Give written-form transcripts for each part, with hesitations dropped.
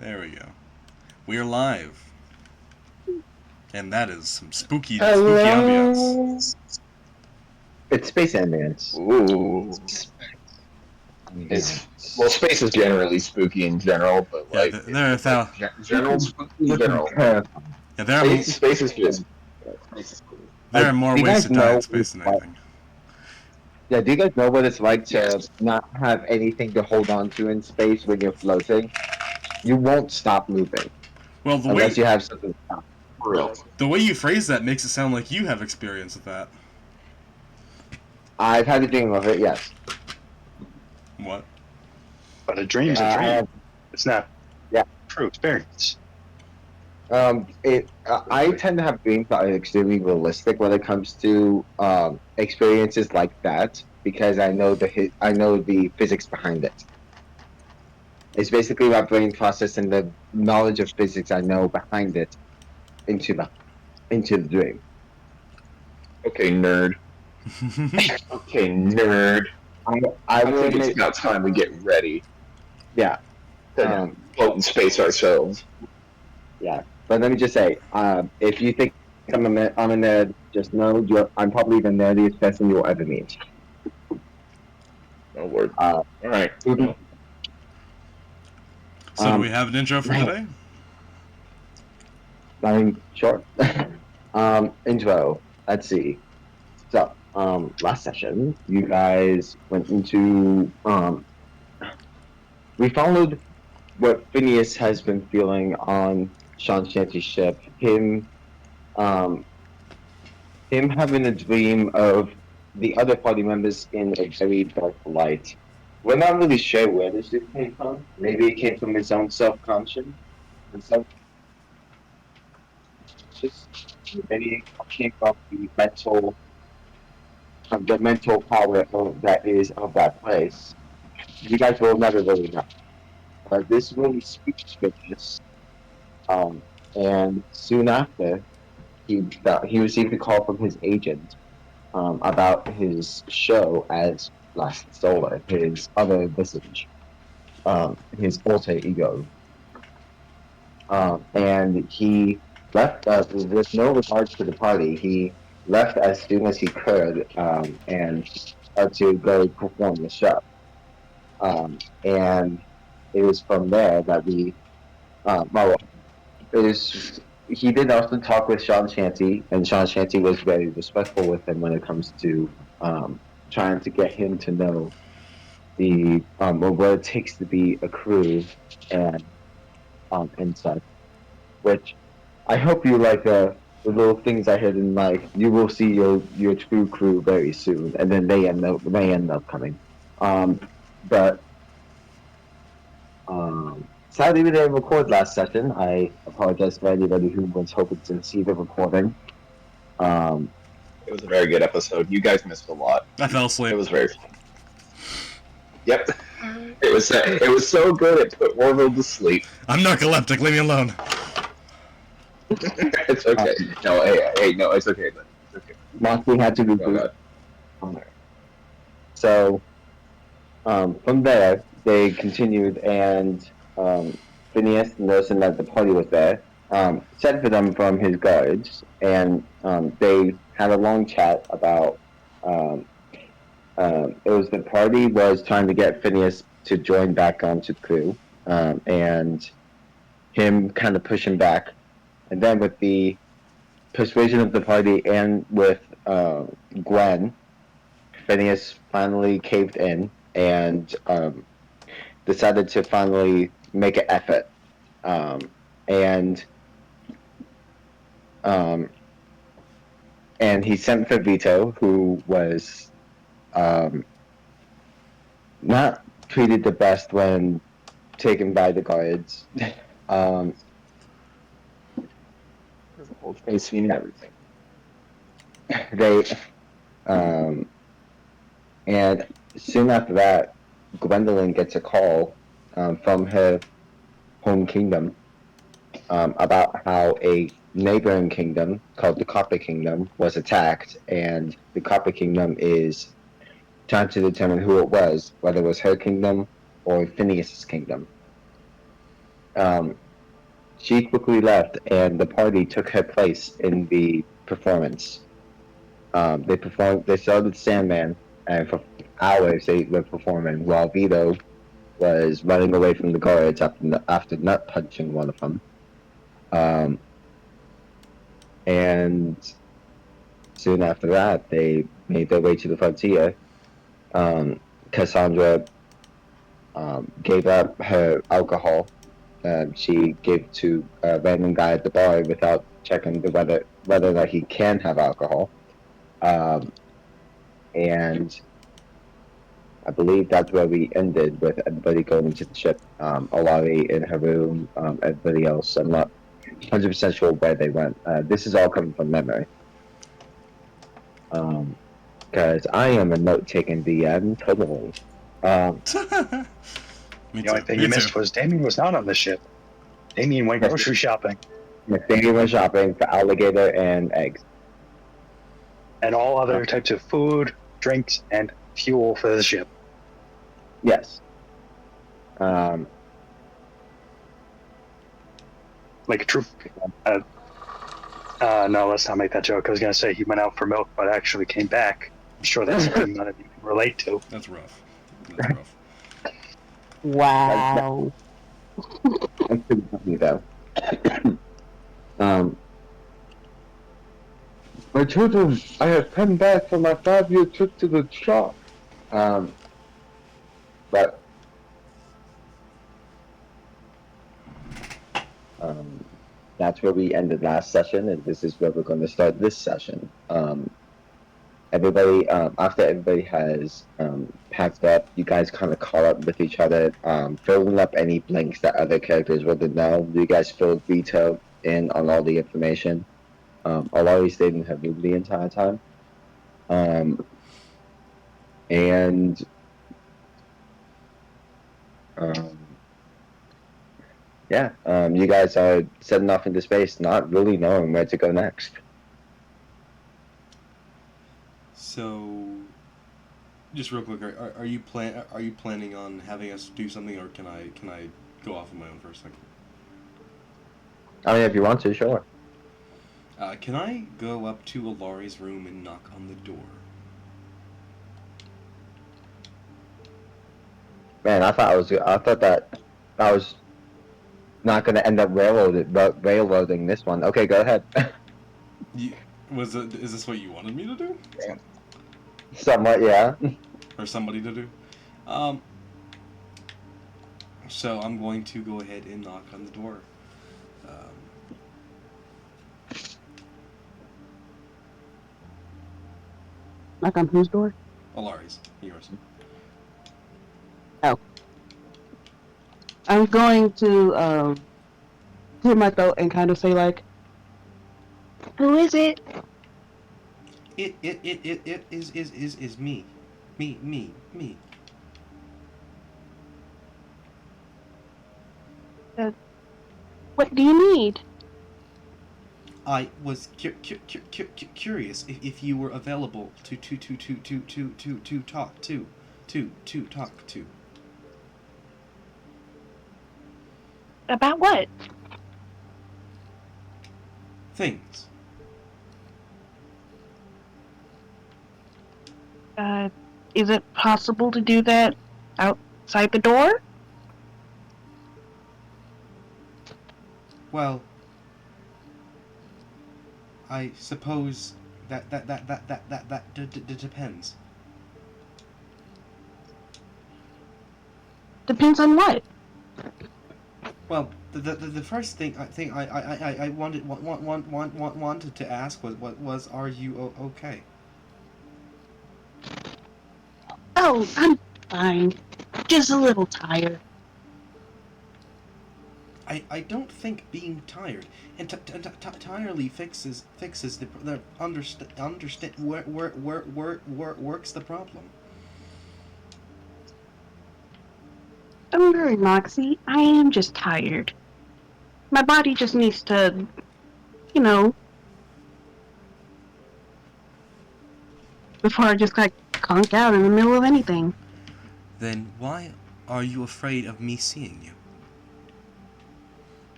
There we go. We are live, and that is some spooky ambiance. Hello. It's Space Ambulance. Ooh. It's space is generally spooky in general, but Yeah, like th- if there are it's like thou- general spooky in Looking general, terrifying. yeah, there are space is just space is cool. there Like, are more do you ways guys to die in know? space than What, anything. yeah, do you guys know what it's like to Yes. not have anything to hold on to in space when you're floating? You won't stop moving Well, unless you have something to stop. For real. the way you phrase that makes it sound like you have experience with that. I've had a dream of it. Yes. What? But a dream's a I dream. have. It's not Yeah. true experience. I tend to have dreams that are extremely realistic when it comes to experiences like that because I know the physics behind it. It's basically my brain processing the knowledge of physics I know behind it into the dream. Okay, nerd. Okay, nerd. I I I will think it's admit, about time we get ready yeah, to float in space ourselves. yeah. But let me just say, if you think I'm a nerd, just know I'm probably the nerdiest person you'll ever meet. Oh word. Uh, All right. mhm. So, do we have an intro for today? I mean, sure. Intro. Let's see. So, last session, you guys went into we followed what Phineas has been feeling on Sean Shanty's ship. Um, him having a dream of the other party members in a very dark light. We're not really sure where this came from. Maybe it came from his own self-conscious, and maybe it came from the mental power that is of that place. You guys will never really know. But this really speaks to this. Um, and soon after, he received a call from his agent about his show as Last Solar, his other visage, his alter ego. And he left with no regard to the party. He left as soon as he could and to go perform the show. And it was from there that well, it was, he did also talk with Sean Shanty, and Sean Shanty was very respectful with him when it comes to trying to get him to know what it takes to be a crew and such. Which I hope you like the little things I hid in life. You will see your true crew very soon, and then they end up coming. But sadly, we didn't record last session. I apologize for anybody who was hoping to see the recording. Um, It was a very good episode. You guys missed a lot. I fell asleep. It was very fun. Yep. It was so good it put Orville to sleep. I'm narcoleptic. Leave me alone. It's okay. No, hey, no, it's okay. Then. It's okay. Monty had to Oh reboot. god. So from there, they continued, and Phineas, noticing that the party was there, sent for them from his guards, and they had a long chat about. It was the party was trying to get Phineas to join back onto the crew, and him kind of pushing back, and then with the persuasion of the party and with Gwen, Phineas finally caved in and decided to finally make an effort. Um, and um, and he sent for Vito, who was um, not treated the best when taken by the guards. um, There's a whole face scene and everything. they and soon after that, Gwendolyn gets a call from her home kingdom about how a neighboring kingdom called the Copper Kingdom was attacked, and the Copper Kingdom is trying to determine who it was, whether it was her kingdom or Phineas's kingdom. she quickly left, and the party took her place in the performance. They performed. They started Sandman, and for hours they were performing while Vito was running away from the guards after nut punching one of them. And soon after that, they made their way to the frontier. Cassandra gave up her alcohol. She gave to a random guy at the bar without checking whether or not he can have alcohol. And I believe that's where we ended with everybody going into the ship. Alari in her room, everybody else. I'm not 100% sure where they went. This is all coming from memory. Because I am a note-taking DM, totally. Me The only too. thing Me you missed too. was Damien was not on the ship. Damien went grocery shopping. They went shopping for alligator and eggs. And all other types of food, drinks, and fuel for the ship. Yes. Like a true. No, let's not make that joke. I was going to say he went out for milk, but actually came back. I'm sure that's something none of you can relate to. That's rough. That's rough. Wow. That's pretty funny, though. My children, I have come back from my 5-year trip to the shop. But that's where we ended last session, and this is where we're going to start this session. Everybody, after everybody has packed up, you guys kind of caught up with each other, filling up any blanks that other characters wouldn't know. You guys filled Vito in on all the information. Alari stayed in her room the entire time. You guys are setting off into space, not really knowing where to go next. So, just real quick, are you planning on having us do something, or can I go off on my own for a second? I mean, if you want to, sure. Can I go up to Alari's room and knock on the door? Man, I thought that I was not going to end up railroading this one. Okay, go ahead. Is this what you wanted me to do? Somewhat, yeah. Or somebody to do? So I'm going to go ahead and knock on the door. Knock on whose door? Alari's. Yours. I'm going to clear my throat and kind of say like, "Who is it?" It is me. Me. What do you need? I was curious if you were available to talk to. About what? Things. Is it possible to do that outside the door? Well, I suppose that depends. Depends on what. Well, the first thing I wanted to ask was are you okay? Oh, I'm fine. Just a little tired. I don't think being tired entirely fixes the understand works the problem. Don't worry, Moxie. I am just tired. My body just needs to, before I just conk out in the middle of anything. Then why are you afraid of me seeing you?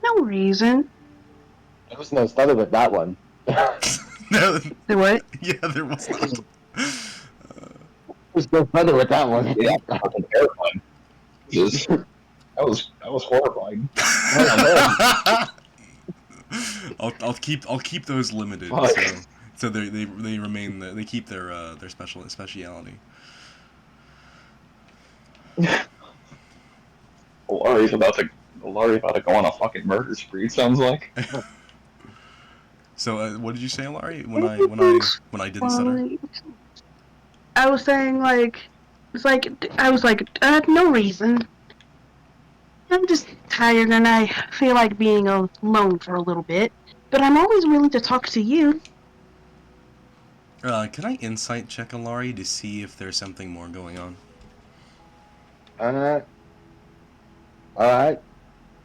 no reason. There was no stutter with that one. No, The what? yeah, there was not. There's no stutter with that one. Yeah, fucking terrifying. Just, that was horrifying. I'll keep those limited. Fuck. So they remain they keep their speciality. Laurie's about to go on a fucking murder spree. It sounds like. So what did you say, Laurie? When I didn't stutter? I was saying no reason. I'm just tired and I feel like being alone for a little bit. But I'm always willing to talk to you. Can I insight check a Laurie to see if there's something more going on? Alright.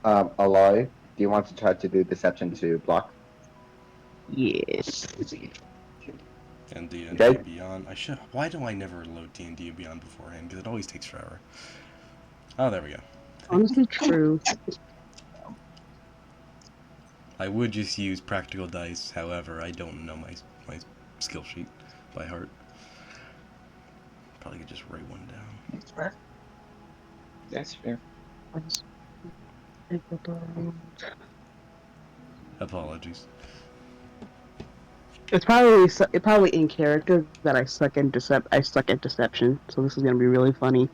Aloy, do you want to try to do deception to block? Yes. And D&D Okay. Beyond. Why do I never load D&D Beyond beforehand? Because it always takes forever. Oh, there we go. Honestly true. I would just use practical dice, however, I don't know my skill sheet by heart. Probably could just write one down. That's fair. That's fair. Apologies. It's probably in character that I suck at deception. So this is gonna be really funny.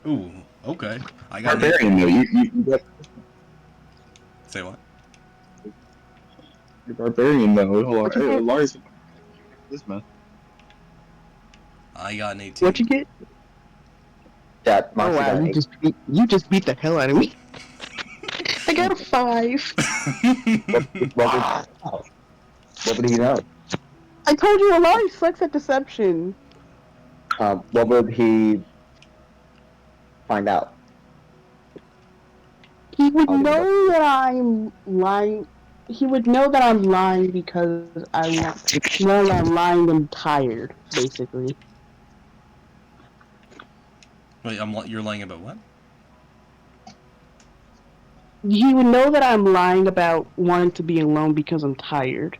Ooh, okay. I got an Barbarian though, you got Say what? you're barbarian though. Laurie's this man. I got an 18. What'd you get? Yeah, Oh Moxie wow, got you eight. just beat the hell out of me. I got a 5. What would he know? I told you Alari sucks at deception. What would he find out? He would I'll know that I'm lying. He would know that I'm lying because I'm lying and tired, basically. Wait, you're lying about what? He would know that I'm lying about wanting to be alone because I'm tired.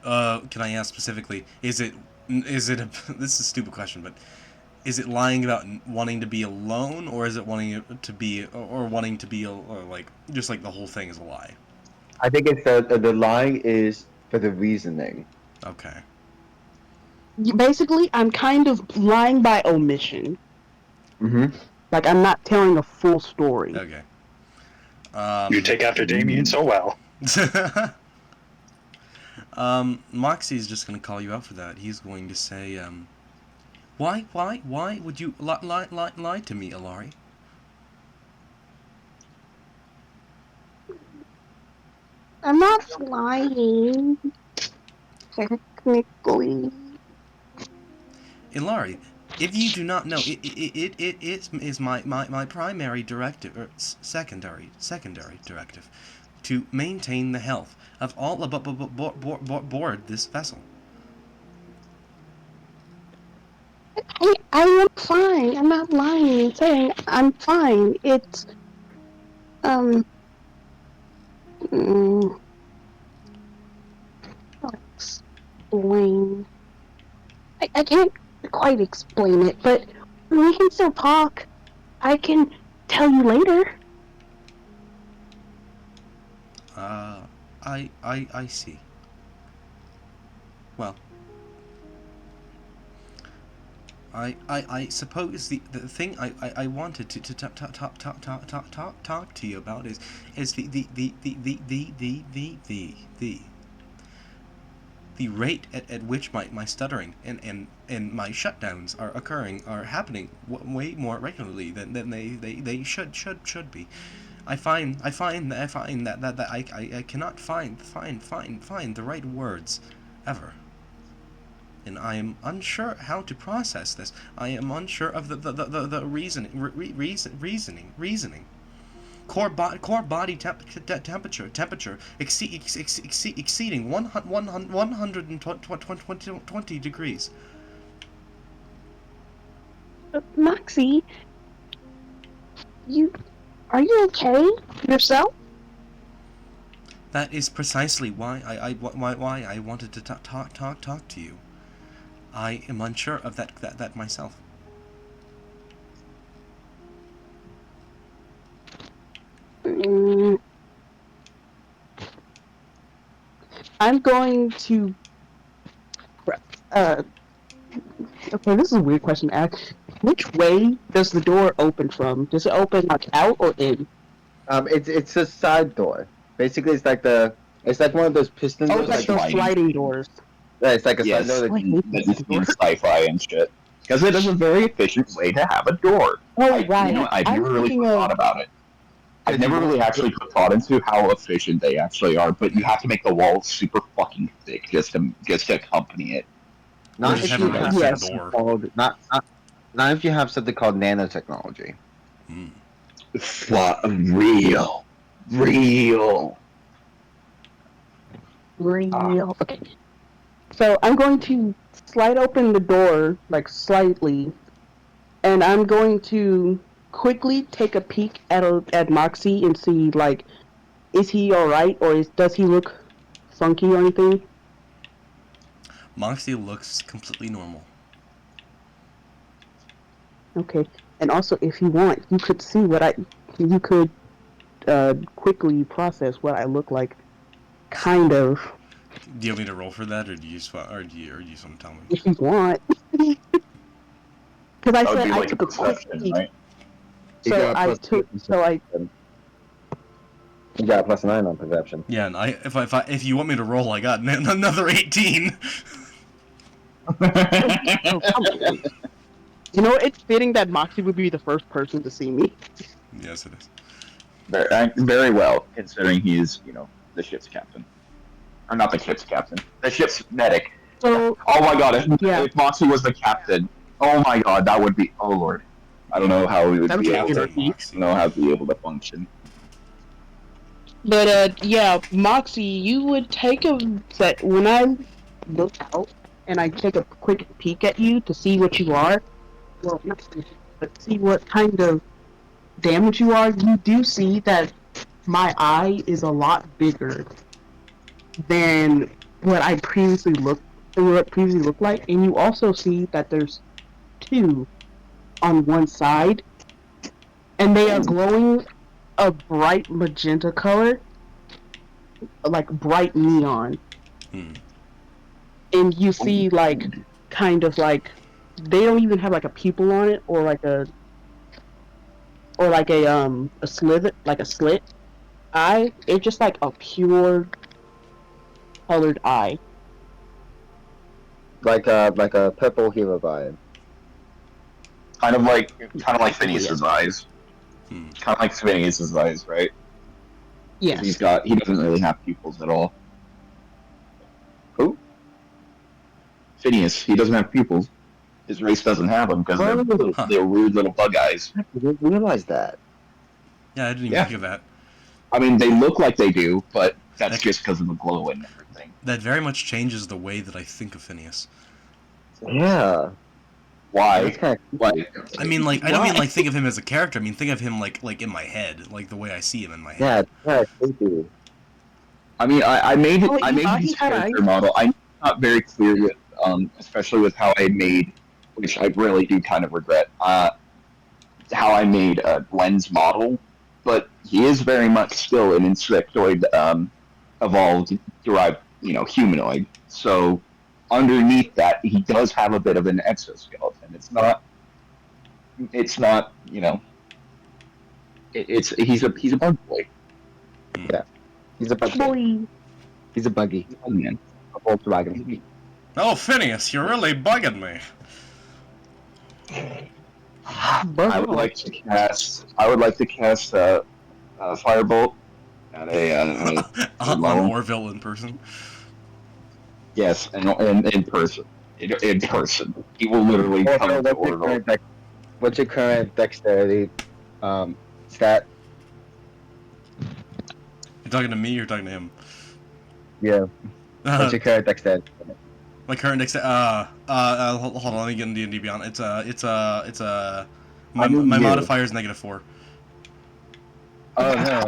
Can I ask specifically, is it this is a stupid question, but is it lying about wanting to be alone, or is it wanting to be, or wanting to be, or like, just like the whole thing is a lie? I think it's the lying is for the reasoning. Okay. Basically, I'm kind of lying by omission. Mm-hmm. Like, I'm not telling a full story. Okay. You take after Damien so well. Moxie's just gonna call you out for that. He's going to say, why would you lie to me, Alari? I'm not lying. Technically. Ilari, if you do not know, it is my primary directive, or secondary directive, to maintain the health of all aboard this vessel. I am fine. I'm not lying and saying I'm fine. It's, I'll explain. I can't quite explain it, but we can still talk. I can tell you later. I see. Well, I suppose the thing I wanted to talk to you about is the rate at which my stuttering and my shutdowns are happening way more regularly than they should be. I find that I cannot find the right words ever. And I am unsure how to process this. I am unsure of the reasoning. Core body temperature exceeding 120 degrees. Moxie, Are you okay yourself? That is precisely why why I wanted to talk to you. I am unsure of that myself. Mm, I'm going to. Uh, okay, this is a weird question to ask. Which way does the door open from? Does it open like out or in? It's a side door. Basically, it's like one of those piston Oh, doors. it's like those sliding. sliding doors. Yeah, it's like a side Yes, door. Oh, I hate that those you see in doors. sci-fi and shit. Because it is a very efficient way to have a door. Oh, right. I've I'm never really thinking thought of. about it. I've never really actually put thought into how efficient they actually are, but you have to make the walls super fucking thick just to accompany it. Or Not just if have you a really have thin Yes. door. not if you have something called nanotechnology. Hmm. Real. Real. Okay. So I'm going to slide open the door, like slightly, and I'm going to quickly take a peek at Moxie and see, like, is he alright, or does he look funky or anything? Moxie looks completely normal. Okay. And also, if you want, you could quickly process what I look like, kind of, Do you want me to roll for that, or do you just want to tell me? if you want. Because I That would said be I like a took a quick perception, peek. right? You So got I plus took. two. So I. You got plus 9 on perception. Yeah, and if you want me to roll, I got another 18. Oh, come on. You know, it's fitting that Moxie would be the first person to see me. Yes, it is. Very well, considering he's, the ship's captain. Or not the ship's captain. The ship's medic. So Oh my god, Yeah. if Moxie was the captain, oh my god, that would be, oh lord. I don't know how we would That would be be able to, weird. Moxie. know how to be able to function. But yeah, Moxie, you would take a set when I look out and I take a quick peek at you to see what you are. Well, not see, but see what kind of damage you are. You do see that my eye is a lot bigger than what previously looked like, and you also see that there's two on one side, and they are glowing a bright magenta color, like bright neon. Hmm. And you see, like, kind of like, they don't even have like a pupil on it, or like a slit eye. It's just like a pure colored eye. Like a purple hero vibe. Kind of like Phineas's eyes. Hmm. Kind of like Phineas's eyes, right? Yes. He doesn't really have pupils at all. Who? Phineas, he doesn't have pupils. His race doesn't have them because they're weird little bug eyes. I didn't realize that. Yeah, I didn't even Yeah. think of that. I mean, they look like they do, but that's just because of the glow and everything. That very much changes the way that I think of Phineas. Yeah. Why? That's kind of Like, I mean, like, I don't mean like think of him as a character. I mean think of him like in my head, like the way I see him in my head. yeah, creepy. I mean, I made it. Oh, I made he this had character eyes. model. I'm not very clear with, especially with how I made, which I really do kind of regret, how I made a lens model. But he is very much still an insectoid, evolved, derived, humanoid. So underneath that, he does have a bit of an exoskeleton. It's not, he's a bug boy. He's a buggy. Boy. He's a buggy. He's a bug man. A Volkswagen. Oh, Phineas, you're really bugging me. I would like to cast Firebolt at On Long. Orville in person. yes, and in person. In person, he will literally come to Orville. What's your current dexterity stat? You're talking to me. You're talking to him. Yeah. What's your current dexterity? My current hold on, let me get in D&D Beyond. My I mean you. modifier is -4. Oh no.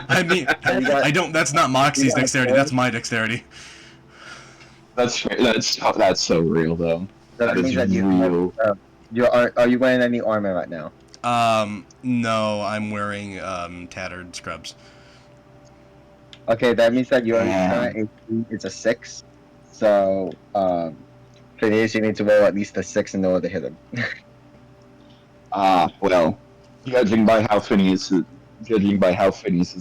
I mean, I don't. That's not Moxie's got dexterity. four? That's my dexterity. That's so real though. That That is means that you real. are you wearing any armor right now? No, I'm wearing tattered scrubs. Okay, that means that your Damn. current AC is a 6. So, Phineas, you need to roll at least a 6 in order to hit him. Well, judging by how Phineas has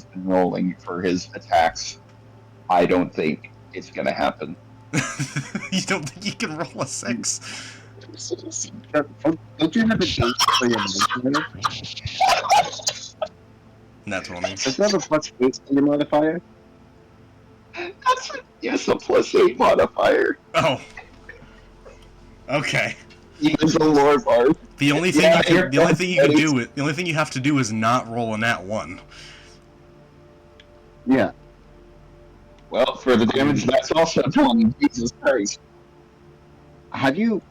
been rolling for his attacks, I don't think it's gonna happen. You don't think you can roll a 6? Don't you have a base for your modifier? That's what I mean. Does you have a plus 8 for your modifier? Yes, a +8 modifier. Oh. Okay. He is a lore bard. The only thing Yeah, you can, the only thing you can that is- do, the only thing you have to do is not roll a nat 1. Yeah. Well, for the damage that's also done, Jesus Christ. Have you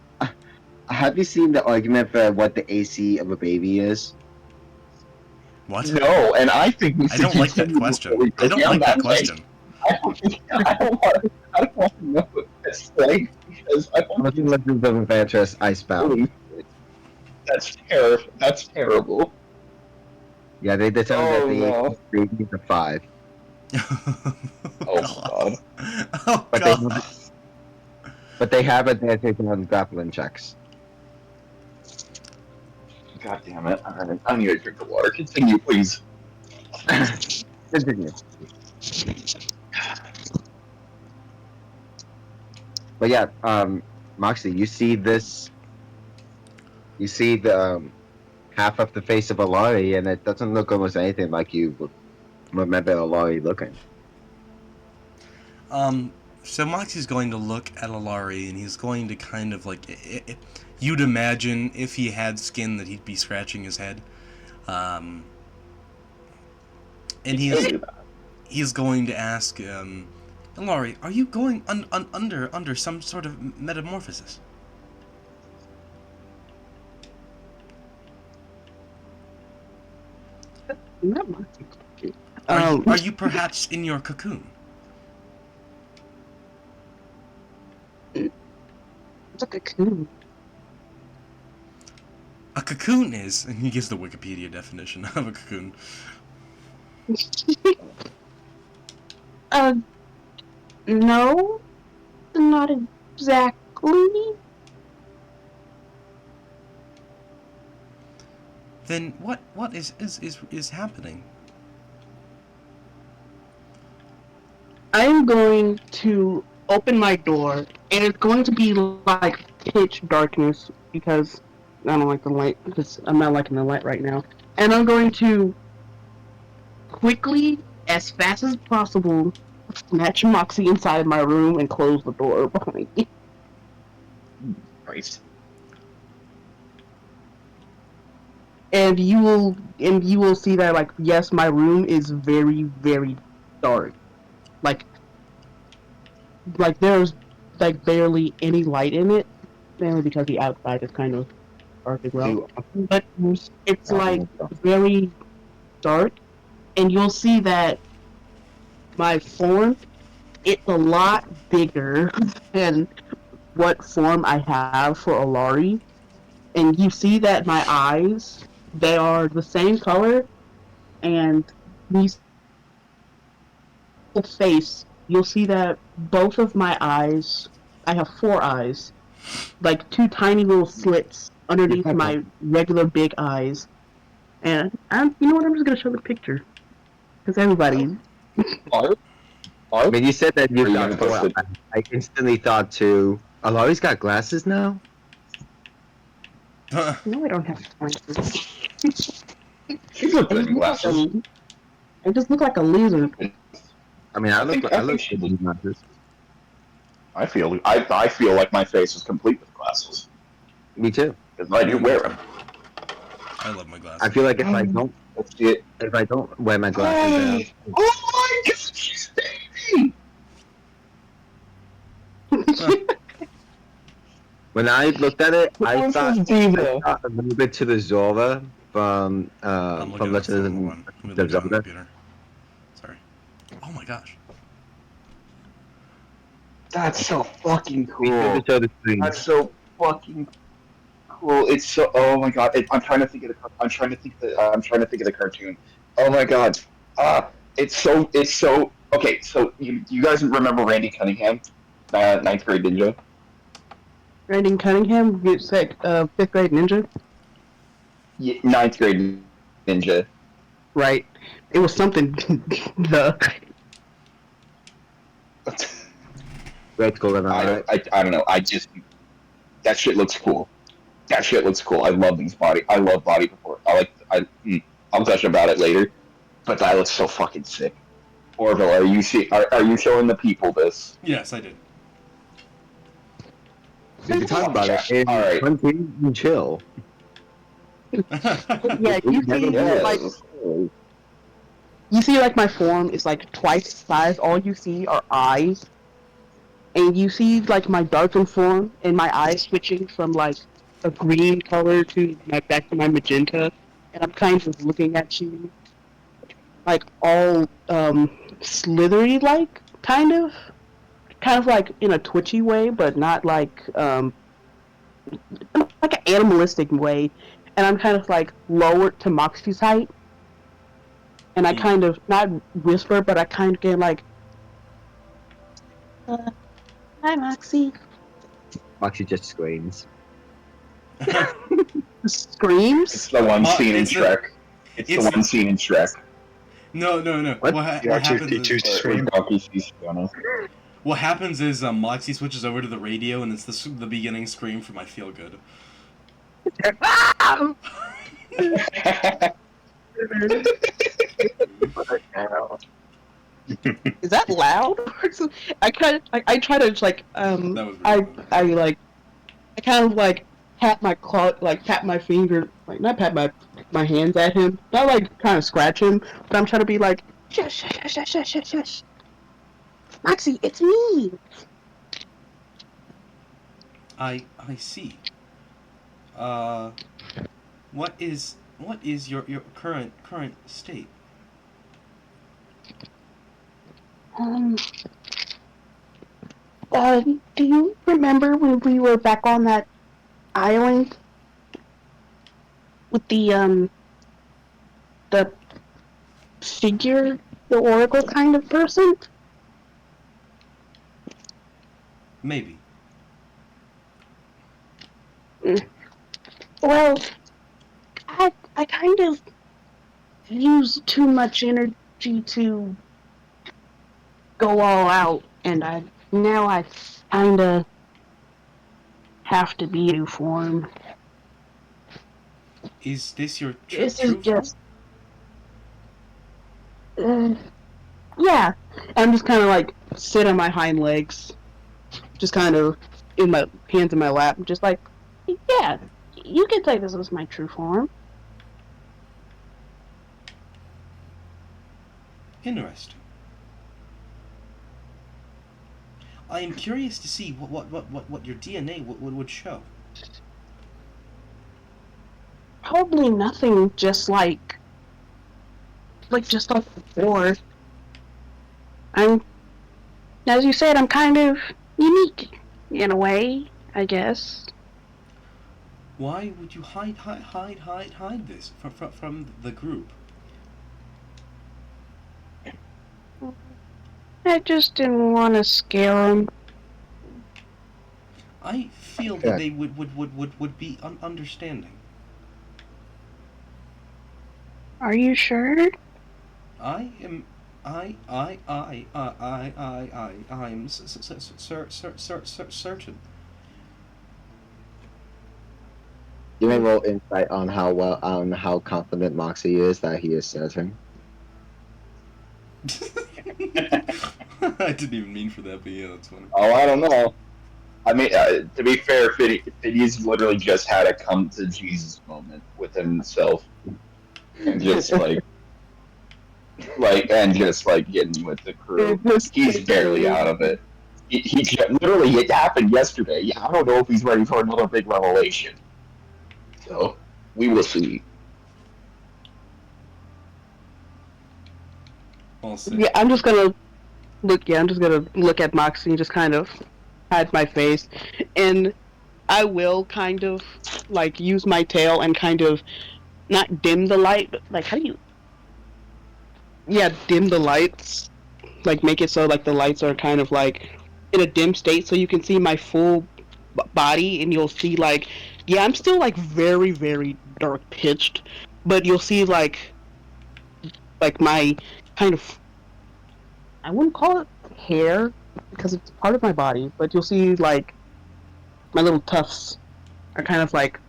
seen the argument for what the AC of a baby is? What? No, and I think we I should don't like that continue question. before we go I don't down like that way. question. I don't want to know what it's like because I don't What's the Legends of Evangelist Icebound? That's terrible. Yeah, they determined Oh, that the no. AC of a baby is a 5. Oh god. Oh But god. But they have advantage on grappling checks. God damn it. I need to drink the water. Continue, please. Continue. But yeah, Moxie, you see this. You see the half of the face of Alari, and it doesn't look almost anything like you would remember Alari looking. So Moxie's going to look at Alari, and he's going to kind of like... you'd imagine if he had skin that he'd be scratching his head. And he's going to ask, Alari, are you going under some sort of metamorphosis? Not much. Are you perhaps in your cocoon? It's a cocoon. A cocoon is, and he gives the Wikipedia definition of a cocoon. No, not exactly. Then what is happening? I'm going to open my door, and it's going to be like pitch darkness because I don't like the light. Because I'm not liking the light right now. And I'm going to quickly, as fast as possible, snatch Moxie inside my room and close the door behind me. Christ. And you will see that, like, yes, my room is very, very dark. Like there's like barely any light in it, mainly because the outside is kind of dark as well. But it's like very dark, and you'll see that my form, it's a lot bigger than what form I have for Alari. And you see that my eyes, they are the same color, and these face, you'll see that both of my eyes, I have 4 eyes, like 2 tiny little slits underneath my regular big eyes. And you know what? I'm just gonna show the picture because everybody. When you said that you've Are you got gonna 4 post it? eyes, I instantly thought to, Alari's got glasses now? No, I don't have glasses. You look good in glasses. I just look like a lizard. I mean, I think look she good with glasses. I feel like my face is complete with glasses. Me too. Because I do wear them. I love my glasses. I feel like if I don't wear my glasses, Oh my god, she's baby! when I looked at it, I This thought is Diva. a little bit to the Zora from I'm looking at Legend the one. Let me of look at the Zelda. computer. Sorry. Oh my gosh. That's so fucking We cool. could show the screen. That's so fucking cool. It's so. Oh my god. I'm trying to think of the. I'm trying to think the. I'm trying to think of the cartoon. Oh my god. It's so. It's so. Okay, so you guys remember Randy Cunningham, ninth grade ninja? Randy Cunningham, fifth grade ninja. Yeah, ninth grade ninja. Right. It was something. the Red Skull and I all don't. right. I don't know. I just. That shit looks cool. That shit looks cool. I love these body. I love body before. I'll touch about it later. But that looks so fucking sick. Orville, are you showing the people this? Yes, I did. We can talk about it. And All right. one thing, you chill. yeah, you see, Yes. like you see, like my form is like twice the size. All you see are eyes, and you see like my darkened form and my eyes switching from like a green color to back to my magenta, and I'm kind of looking at you, like all slithery like kind of like in a twitchy way, but not like an animalistic way, and I'm kind of like lowered to Moxie's height, and I kind of not whisper, but I kind of get like, "Hi, Moxie." Moxie just screams. Screams. It's the one scene in it's the- Shrek. It's the one scene in Shrek. No. What? What You happens actually is, choose to scream. Donkey sees Fiona. what happens is Moxie switches over to the radio, and it's the beginning scream from I Feel Good. Ah! Is that loud? I kind of I try to like That was really I like I kind of like pat my claw, like pat my finger, like not pat my hands at him, not like kind of scratch him, but I'm trying to be like shush shush shush shush shush shush. Moxie, it's me. I see. What is your current state? Do you remember when we were back on that island with the figure, the oracle kind of person? Maybe. Well, I kind of used too much energy to go all out, and I kind of have to be a new form. Is this your This true is just, yeah. I'm just kind of like sit on my hind legs, just kind of in my hands in my lap, just like, yeah, you can say this was my true form. Interesting. I am curious to see what your DNA would show. Probably nothing, just like before. As you said, I'm kind of unique in a way, I guess. Why would you hide this from the group? I just didn't want to scare them. I feel that they would be understanding. Are you sure? I am certain. Give me a little insight on how confident Moxie is that he is certain. I didn't even mean for that, but yeah, that's funny. Oh, I don't know. I mean, to be fair, Fiddy's literally just had a come to Jesus moment with himself, and just and just getting with the crew. He's barely out of it. Literally, it happened yesterday. Yeah, I don't know if he's ready for another big revelation. So we will see. We'll see. Yeah, I'm just gonna look. Yeah, I'm just gonna look at Moxie and just kind of hide my face, and I will kind of like use my tail and kind of not dim the light, but like how do you? Yeah, dim the lights. Like make it so like the lights are kind of like in a dim state, so you can see my full body, and you'll see like, yeah, I'm still like very very dark pitched, but you'll see like my kind of, I wouldn't call it hair because it's part of my body, but you'll see like my little tufts are kind of like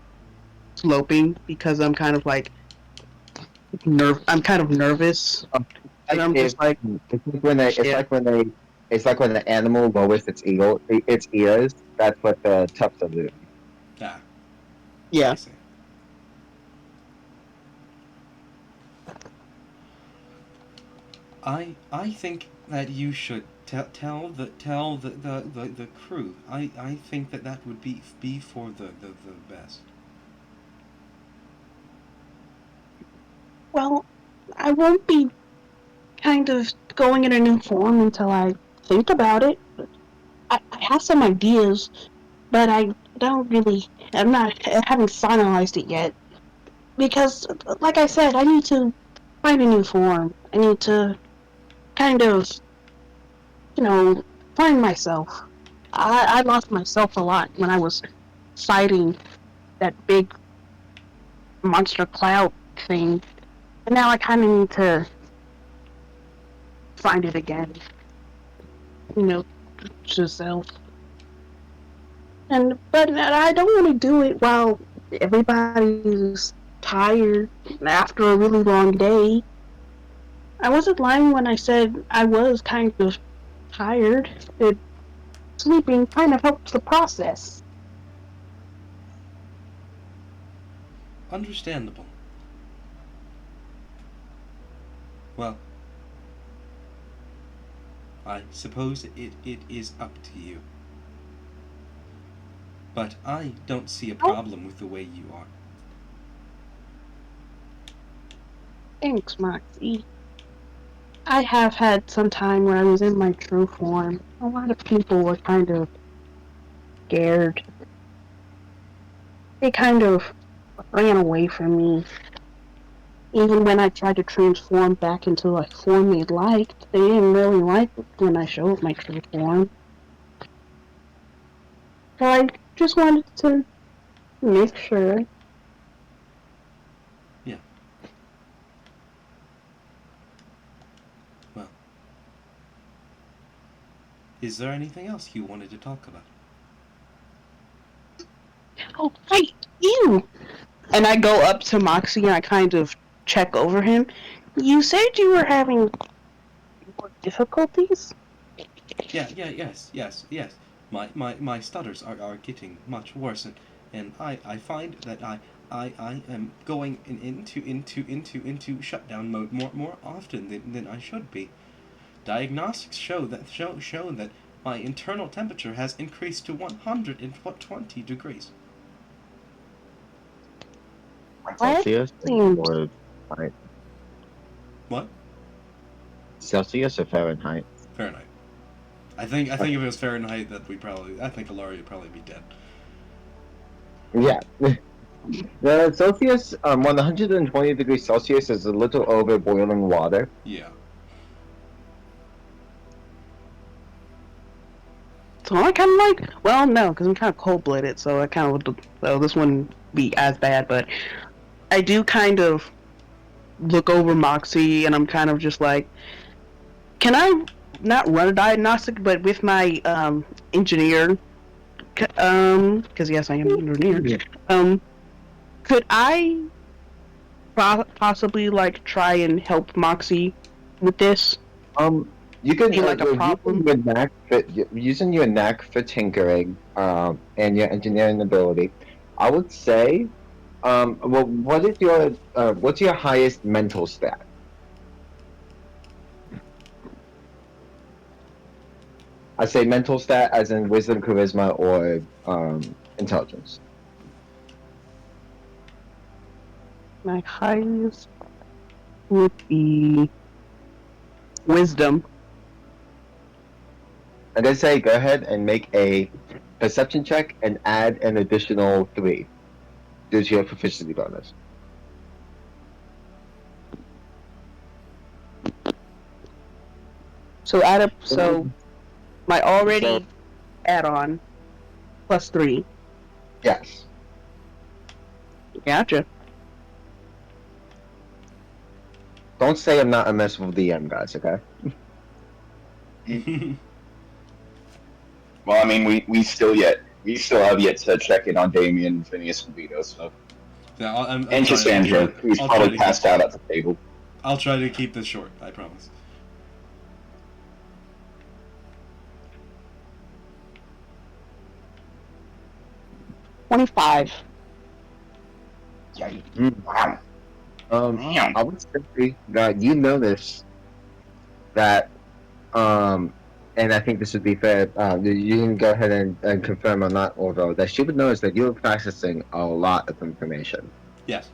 sloping because I'm kind of like I'm kind of nervous, and I'm just like, It's like when yeah, it's like when the animal lowers its ears. That's what the tufts are doing. Ah, I yeah. see. I think that you should tell the crew. I think that that would be for the best. Well, I won't be kind of going in a new form until I think about it. I have some ideas, but I don't really. I haven't finalized it yet because, like I said, I need to find a new form. I need to kind of, you know, find myself. I lost myself a lot when I was fighting that big monster cloud thing, and now I kind of need to find it again. You know, to self. And but I don't want to do it while everybody's tired after a really long day. I wasn't lying when I said I was kind of tired. It, sleeping kind of helps the process. Understandable. Well, I suppose it is up to you. But I don't see a problem with the way you are. Thanks, Moxie. I have had some time when I was in my true form. A lot of people were kind of scared. They kind of ran away from me. Even when I tried to transform back into a form they liked, they didn't really like it when I showed my true form. So I just wanted to make sure. Yeah. Well, is there anything else you wanted to talk about? Oh, wait, you! And I go up to Moxie and I kind of check over him. You said you were having more difficulties? Yes. My stutters are getting much worse, and I find that I am going into shutdown mode more often than I should be. Diagnostics show that my internal temperature has increased to 120 degrees. What? Celsius Seems or Fahrenheit? What? Celsius or Fahrenheit? Fahrenheit. I think if it was Fahrenheit, that I think Alari would probably be dead. Yeah. The Celsius, 120 degrees Celsius is a little over boiling water. Yeah. so I kind of like. Well, no, because I'm kind of cold blooded, so I kind of. So this wouldn't be as bad, but I do kind of look over Moxie and I'm kind of just like, can I not run a diagnostic, but with my engineer, because yes, I am an engineer. Yeah. Could I possibly like try and help Moxie with this? You can Be like a problem? using your knack for tinkering, and your engineering ability. I would say, well, what's your highest mental stat? I say mental stat as in wisdom, charisma, or intelligence. My highest would be Wisdom. I'm gonna say go ahead and make a perception check and add an additional 3 due to your proficiency bonus. So add up. So my already add-on plus 3. Yes. Gotcha. Don't say I'm not a merciful DM, guys. Okay. Well, I mean, we still have yet to check in on Damien, Phineas, and Vito. So, Yeah, I'm and Cassandra, who's I'll try probably to passed keep, out at the table. I'll try to keep this short. I promise. $25. Yeah. Mm. Wow. I would say that you notice that, and I think this would be fair. You can go ahead and confirm or not, although that she would notice that you're processing a lot of information, Yes.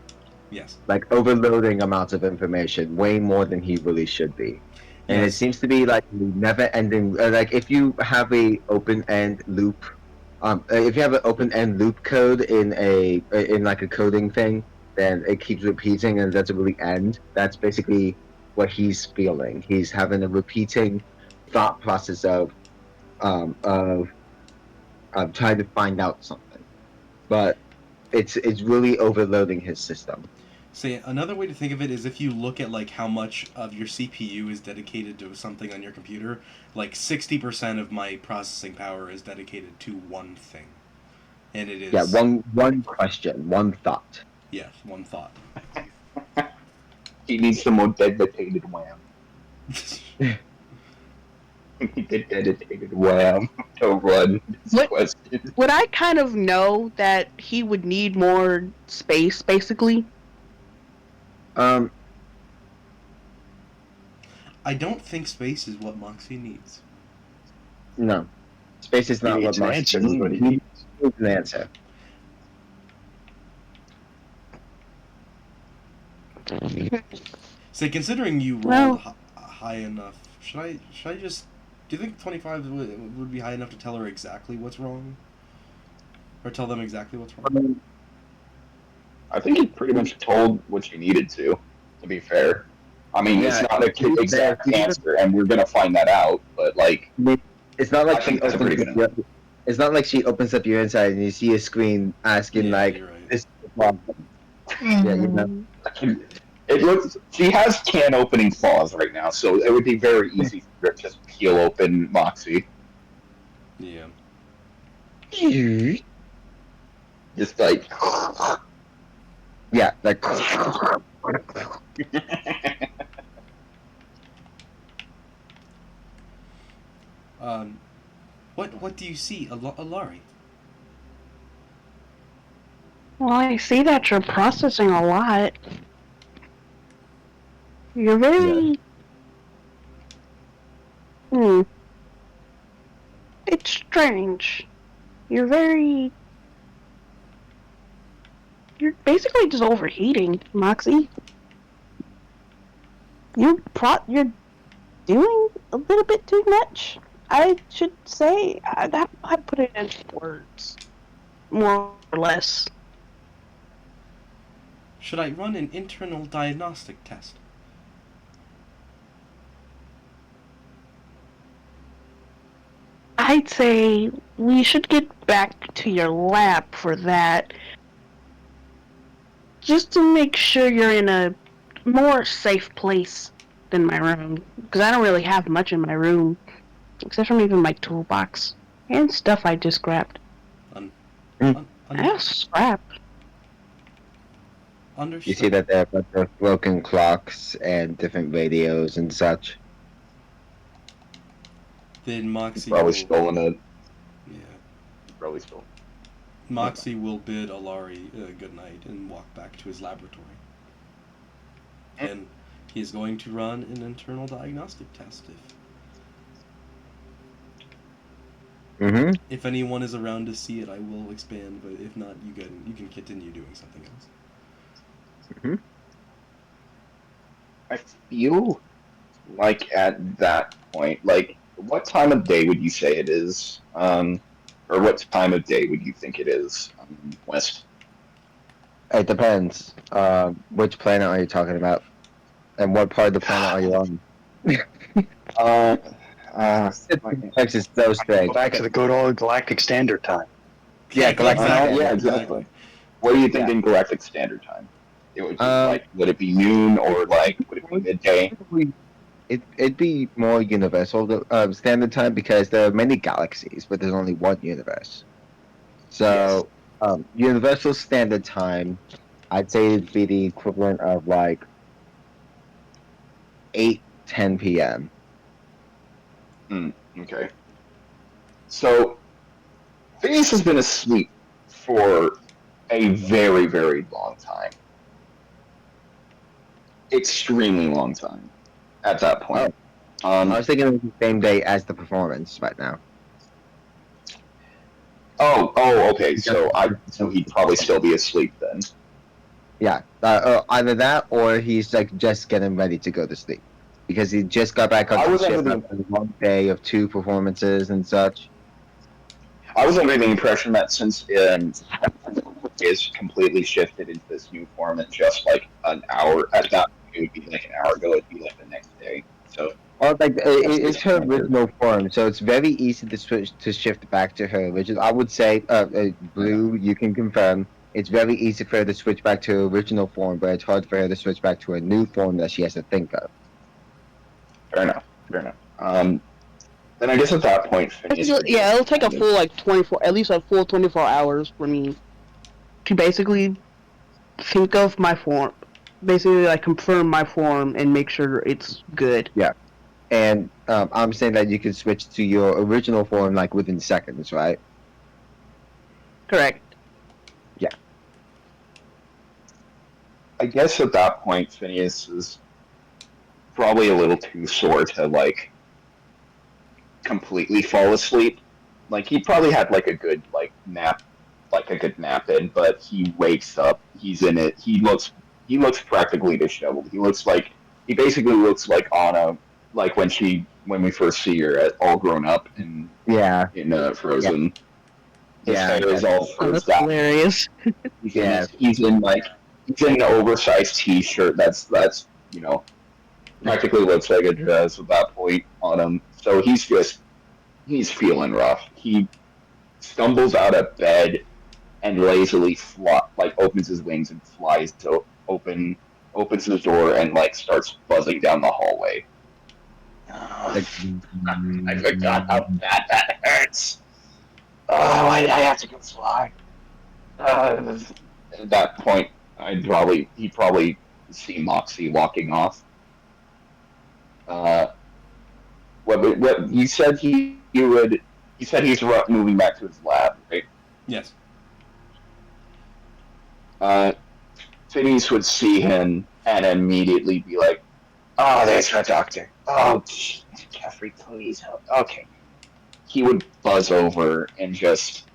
Yes. like overloading amounts of information, way more than he really should be. And it Yes. seems to be like never-ending. Like if you have a open-end loop, if you have an open-end loop code in like a coding thing, then it keeps repeating and it doesn't really end. That's basically what he's feeling. He's having a repeating thought process um, of of trying to find out something, but it's really overloading his system. See, another way to think of it is if you look at like how much of your CPU is dedicated to something on your computer, like 60% of my processing power is dedicated to one thing. And it is Yeah, one question, one thought. yes, one thought. He needs some more dedicated wham. The dedicated wham to run this What- question. Would I kind of know that he would need more space, basically? Um, I don't think space is what Moxie needs. no, space is not He what needs an Mark answer, needs. but he- He needs an answer. Say, considering you rolled Well- high enough, should I just? Do you think 25 would be high enough to tell her exactly what's wrong, or tell them exactly what's wrong? I think he pretty much told what you needed to. To be fair, I mean, Yeah, it's not an he's exact there. answer, and we're gonna find that out. But like, It's not like I she think that's a opens pretty up good your, it's not like she opens up your inside and you see a screen asking Yeah, like you're right. this is the problem. Yeah, you know. it looks. She has can opening claws right now, so it would be very easy for her to just peel open Moxie. Yeah. Just like. Yeah, like What do you see, Alari? Well, I see that you're processing a lot. You're very... It's strange. You're very... You're basically just overheating, Moxie. You're doing a little bit too much. I should say, I'd put it into words. More or less. Should I run an internal diagnostic test? I'd say we should get back to your lab for that. Just to make sure you're in a more safe place than my room. Because I don't really have much in my room. Except for maybe my toolbox. And stuff I just grabbed. I have scrap. Understood. you see that there are a bunch of broken clocks and different radios and such. Then Moxie Probably will, stolen it. yeah. Probably stolen. Moxie will bid Alari good night and walk back to his laboratory. And he is going to run an internal diagnostic test. Mm-hmm. If anyone is around to see it, I will expand. But if not, you can continue doing something else. I feel like at that point, like what time of day would you say it is? Or what time of day would you think it is? West. It depends. Which planet are you talking about, and what part of the planet are you on? Uh, Texas is so Go strange. back to the good old Galactic Standard Time. Yeah, Galactic exactly. yeah, exactly. What do you think in Galactic Standard Time? It would be like, would it be noon or like, would it be midday? It'd be more universal standard time because there are many galaxies, but there's only one universe. So, universal standard time, I'd say it'd be the equivalent of like 8:10 p.m. Okay. So, Phineas has been asleep for a very, very long time. Extremely long time at that point. I was thinking it was the same day as the performance right now. Okay. So he'd probably still be asleep then. Yeah, either that or he's like just getting ready to go to sleep because he just got back I on the was ship under the- after a long day of 2 performances and such. I was under the impression that since is completely shifted into this new form in just like an hour, at that point it would be like an hour ago, it'd be like the next day. So Well, like it's her original form, so it's very easy to switch to shift back to her original. I would say, Blue, you can confirm. It's very easy for her to switch back to her original form, but it's hard for her to switch back to a new form that she has to think of. fair enough. Then I guess at that point, Phineas Yeah, it'll take a full like 24, at least a full 24 hours for me to basically think of my form, basically like confirm my form and make sure it's good. And I'm saying that you can switch to your original form like within seconds, right? Correct. I guess at that point, Phineas is probably a little too sore to like completely fall asleep. Like he probably had like a good nap in, but he wakes up. He's in it. He looks practically disheveled. He basically looks like Anna, like when we first see her all grown up in Frozen. His hair is all Oh, that's frizzed out. hilarious. He's in an oversized T-shirt that's practically looks like a dress at that point on him. So he's feeling rough. He stumbles out of bed and lazily opens his wings and flies to opens his door and starts buzzing down the hallway. I forgot how bad that hurts. Oh, I have to go fly. At that point, he'd probably see Moxie walking off. What you said he would? You said he's moving back to his lab, right? Yes. Phineas would see him and immediately be like, "Oh, there's my doctor. Oh, Jeffrey, please help." Okay. He would buzz over and just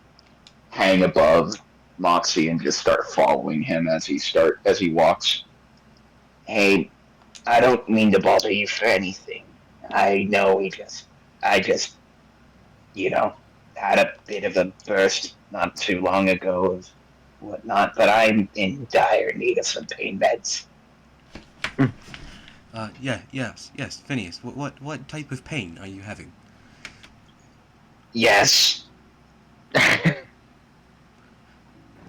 hang above Moxie and just start following him as he walks. Hey, I don't mean to bother you for anything. I know I just, had a bit of a burst not too long ago of whatnot, but I'm in dire need of some pain meds. Yes, Phineas. What type of pain are you having? Yes.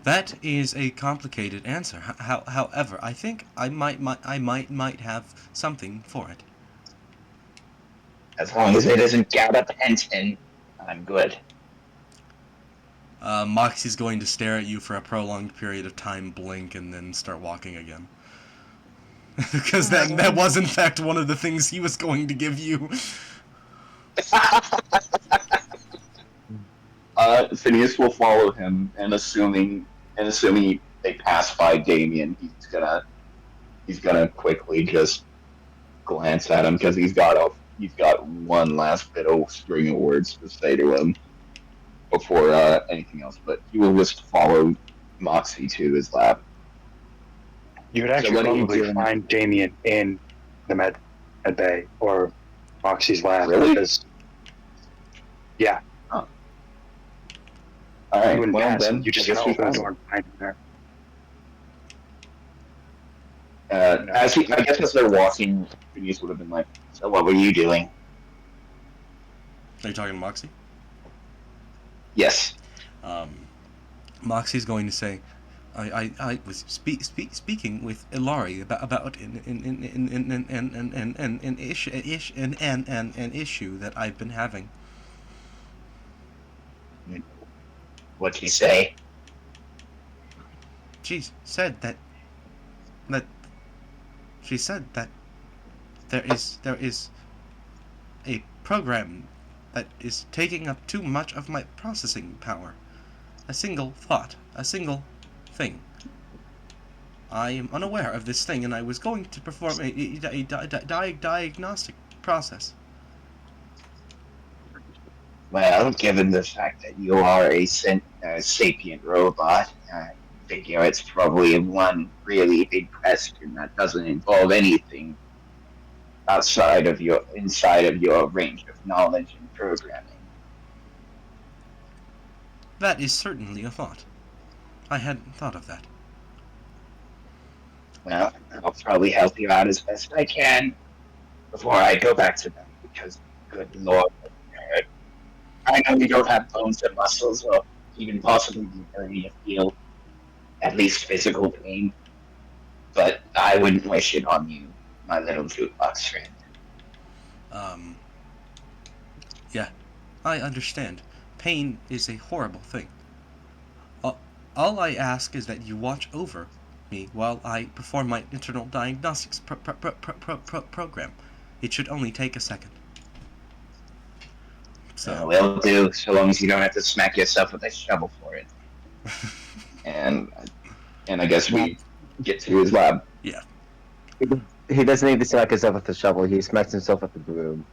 That is a complicated answer. However, I think I might have something for it. As long as it isn't gabapentin, I'm good. Moxie's going to stare at you for a prolonged period of time, blink, and then start walking again. Because that was in fact one of the things he was going to give you. Phineas will follow him, and assuming they pass by Damien, he's gonna quickly just glance at him because he's got one last bit of string of words to say to him before anything else. But he will just follow Moxie to his lab. You would actually probably find Damien in the med at bay, or Moxie's lab. Really? Because, yeah, All you right. wouldn't Well, pass then it. You just I guess gotta we open the pass door behind him there. I guess as they're walking, Phineas would have been like, "So what were you doing?" Are you talking to Moxie? Yes. Moxie's going to say, I was speaking with Ilari about an issue that I've been having. What'd you say? She said that she said that there is a program that is taking up too much of my processing power. A single thought, a single thing. I am unaware of this thing, and I was going to perform a diagnostic process. Well, given the fact that you are a sapient robot, I figure it's probably one really big question that doesn't involve anything inside of your range of knowledge and programming. That is certainly a thought. I hadn't thought of that. Well, I'll probably help you out as best I can before I go back to them, because, good lord, I know you don't have bones and muscles, or even possibly the ability to feel at least physical pain, but I wouldn't wish it on you, my little jukebox friend. Yeah, I understand. Pain is a horrible thing. All I ask is that you watch over me while I perform my internal diagnostics program. It should only take a second. So, Will do, so long as you don't have to smack yourself with a shovel for it. And I guess we get to his lab. yeah. He doesn't need to smack himself with the shovel. He smacks himself with the broom.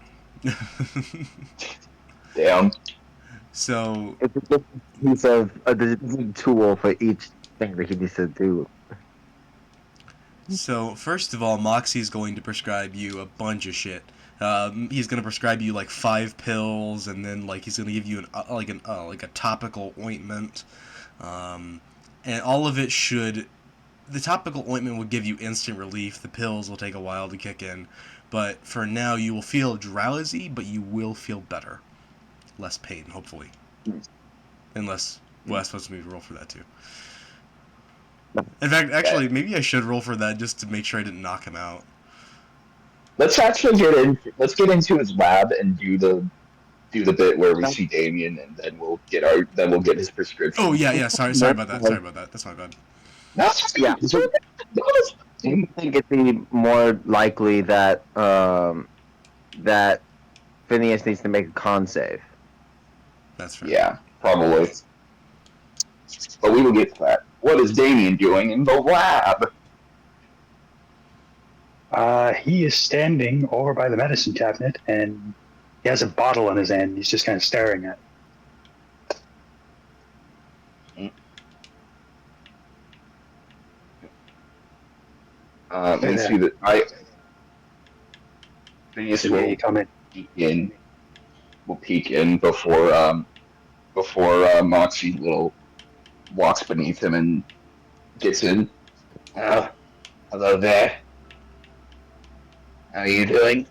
Damn. So, It's a different piece of a tool for each thing that he needs to do. first of all, Moxie's going to prescribe you a bunch of shit. He's gonna prescribe you like 5 pills, and then like he's gonna give you like a topical ointment, and all of it should. The topical ointment will give you instant relief. The pills will take a while to kick in, but for now you will feel drowsy, but you will feel better, less pain, hopefully. Unless Wes wants me to roll for that too. In fact, actually, maybe I should roll for that just to make sure I didn't knock him out. Let's actually get into his lab and do the bit where we see Damien, and then we'll get his prescription. Oh yeah. Sorry about that. That's my bad. No, Yeah. Do you think it'd be more likely that that Phineas needs to make a con save? That's fair. Yeah, probably. But we will get to that. What is Damien doing in the lab? He is standing over by the medicine cabinet, and he has a bottle in his hand. He's just kind of staring at it. Let's see that. Phineas So will you come in. peek in before Moxie little walks beneath him and gets in. Hello there. How are you doing?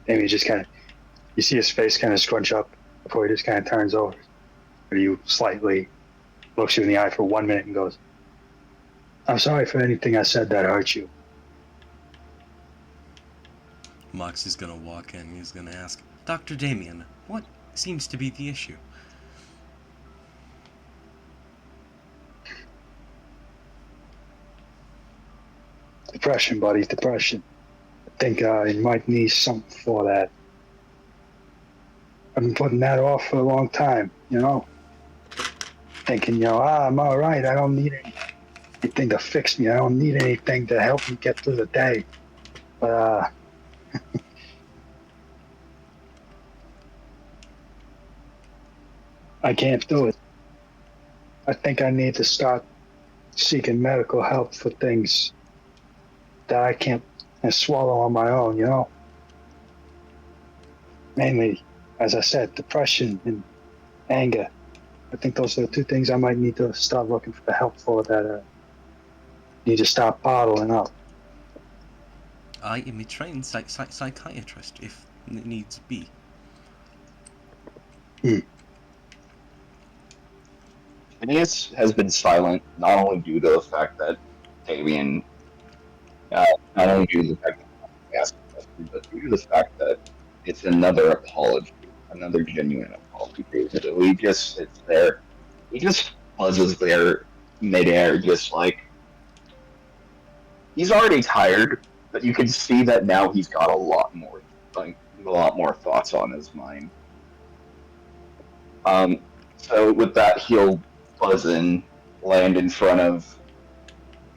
Maybe just kind of, you see his face kind of scrunch up before he just kind of turns over. Or you slightly looks you in the eye for 1 minute and goes, "I'm sorry for anything I said that hurt you." Moxie's gonna walk in. He's gonna ask, Dr. Damien, what seems to be the issue? Depression, buddy, depression. I think you might need something for that. I've been putting that off for a long time, Thinking, I'm all right. I don't need anything to fix me. I don't need anything to help me get through the day. But, I can't do it. I think I need to start seeking medical help for things that I can't swallow on my own, you know? Mainly, as I said, depression and anger. I think those are the two things I might need to start looking for help for that need to stop bottling up. I am a trained psychiatrist, if needs be. Phineas has been silent not only due to the fact that Damien, not only due to the fact that he asked the question, but due to the fact that it's another apology, another genuine apology. So he just sits there, he just buzzes there midair, just like he's already tired, but you can see that now he's got a lot more thoughts on his mind. So with that, he'll buzz in, land in front of,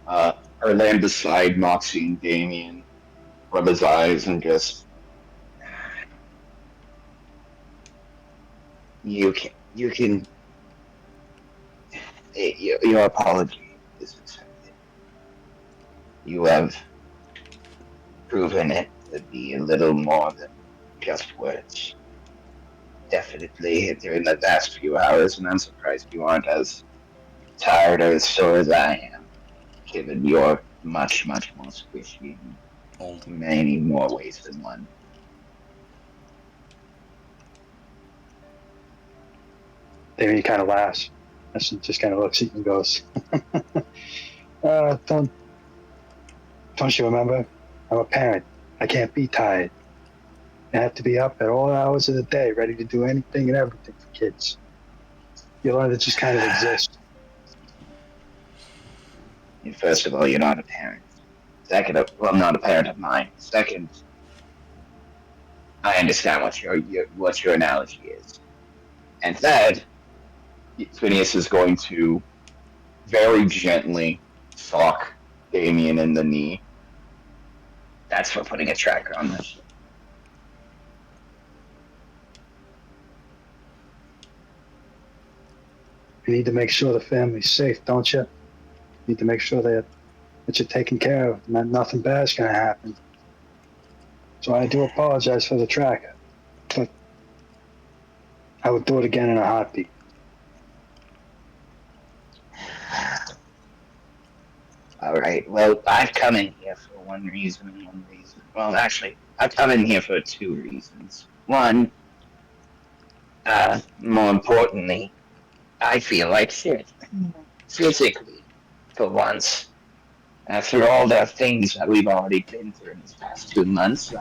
or land beside Moxie and Damien, rub his eyes, and just, your apology is accepted. You have proven it to be a little more than just words. Definitely during the past few hours, and I'm surprised you aren't as tired or as sore as I am, given you're much, much more squishy in Old. many more ways than one. Damien kind of laughs. Ashton just kind of looks at you and goes, don't you remember? I'm a parent. I can't be tired. I have to be up at all hours of the day, ready to do anything and everything for kids. You learn to just kind of exist. First of all, you're not a parent. Second, I'm not a parent of mine. Second, I understand what your analogy is. And third, Phineas is going to very gently sock Damien in the knee. That's for putting a tracker on this. You need to make sure the family's safe, don't you? You need to make sure that you're taken care of and that nothing bad's going to happen. So I do apologize for the tracker, but I would do it again in a heartbeat. All right. Well, I've come in here for one reason and one reason. Well, actually, I've come in here for two reasons. One, more importantly, I feel like shit. Physically, for once. After all the things that we've already been through in these past 2 months,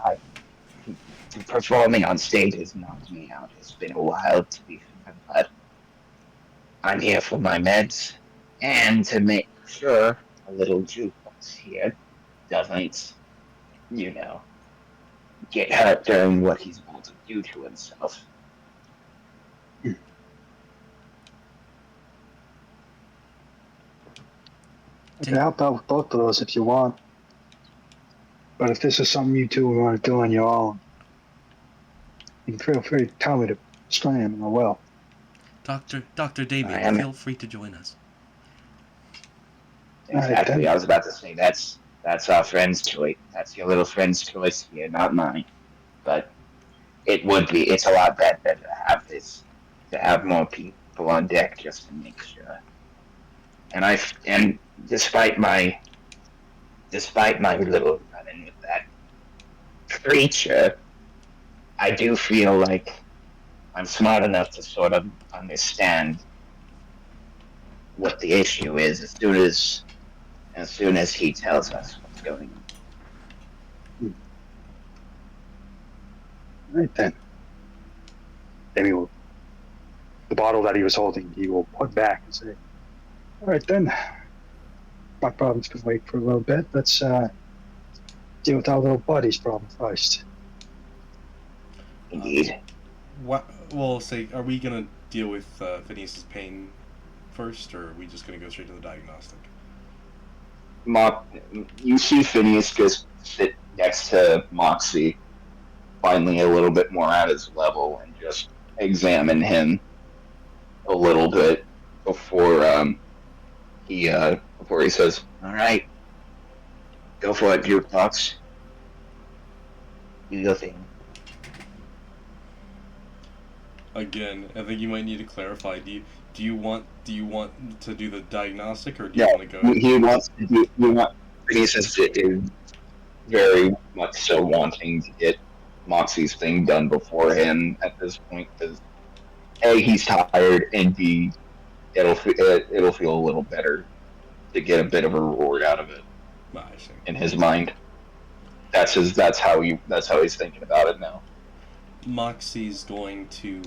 performing on stage has knocked me out. It's been a while, to be fair, but I'm here for my meds and to make sure a little jukebox here doesn't, get hurt during what he's about to do to himself. I can help out with both of those if you want. But if this is something you two want to do on your own, you can feel free to tell me to stray him, and I will. Dr. Damien, feel free to join us. Exactly. I was about to say that's our friend's choice. That's your little friend's choice here, not mine. But it's a lot better to have more people on deck just to make sure. And despite my little run-in with that creature, I do feel like I'm smart enough to sort of understand what the issue is as soon as he tells us what's going on. Right then. Then the bottle that he was holding, he will put back and say, all right then, my problems can wait for a little bit. Let's deal with our little buddy's problem first. Indeed. Well, say, are we gonna deal with Phineas's pain first, or are we just gonna go straight to the diagnostic? You see Phineas just sit next to Moxie, finally a little bit more at his level, and just examine him a little bit before he says, "All right, Go for it, jukebox. Do your thing. Again, I think you might need to clarify. Do you want to do the diagnostic, or do you Yeah, want to go? he wants to do. Renaissance is very much so wanting to get Moxie's thing done before him at this point because A, he's tired, and B, it'll feel a little better to get a bit of a reward out of it Ah, I see. in his mind. That's how he's thinking about it now. Moxie's going to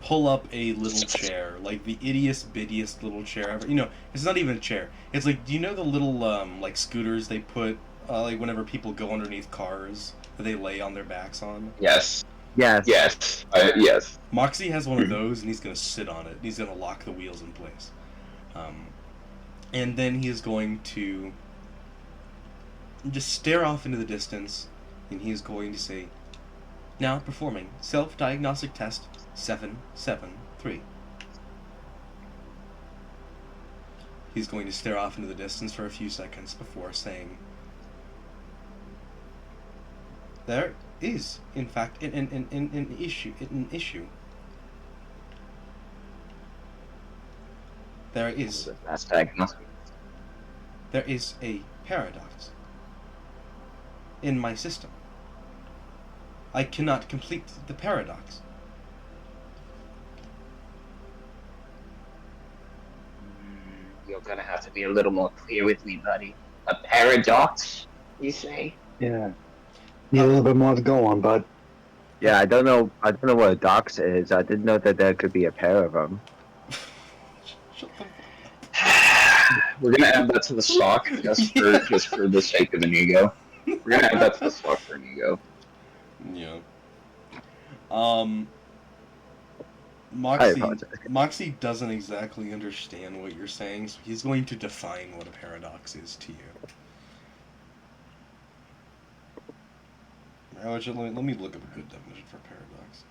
pull up a little chair, like the ittiest bittiest little chair ever. You know, it's not even a chair. It's like, do you know the little like scooters they put like whenever people go underneath cars that they lay on their backs on? Yes. Yes. Yes. Yes. Moxie has one of those, and he's gonna sit on it. He's gonna lock the wheels in place, and then he is going to just stare off into the distance, and he is going to say, "Now performing self-diagnostic test 773." He's going to stare off into the distance for a few seconds before saying, "There is, in fact, an issue. There is That's diagnostic. there is a paradox in my system. I cannot complete the paradox. You're gonna have to be a little more clear with me, buddy. A paradox, you say? Yeah. Need a little bit more to go on, bud. Yeah, I don't know what a dox is. I didn't know that there could be a pair of them. Shut the We're gonna add that to the stock just for the sake of an ego. We're gonna add that to the stock for an ego. Yeah. I Moxie apologize. Moxie doesn't exactly understand what you're saying, so he's going to define what a paradox is to you. Let me look up a good definition for paradox.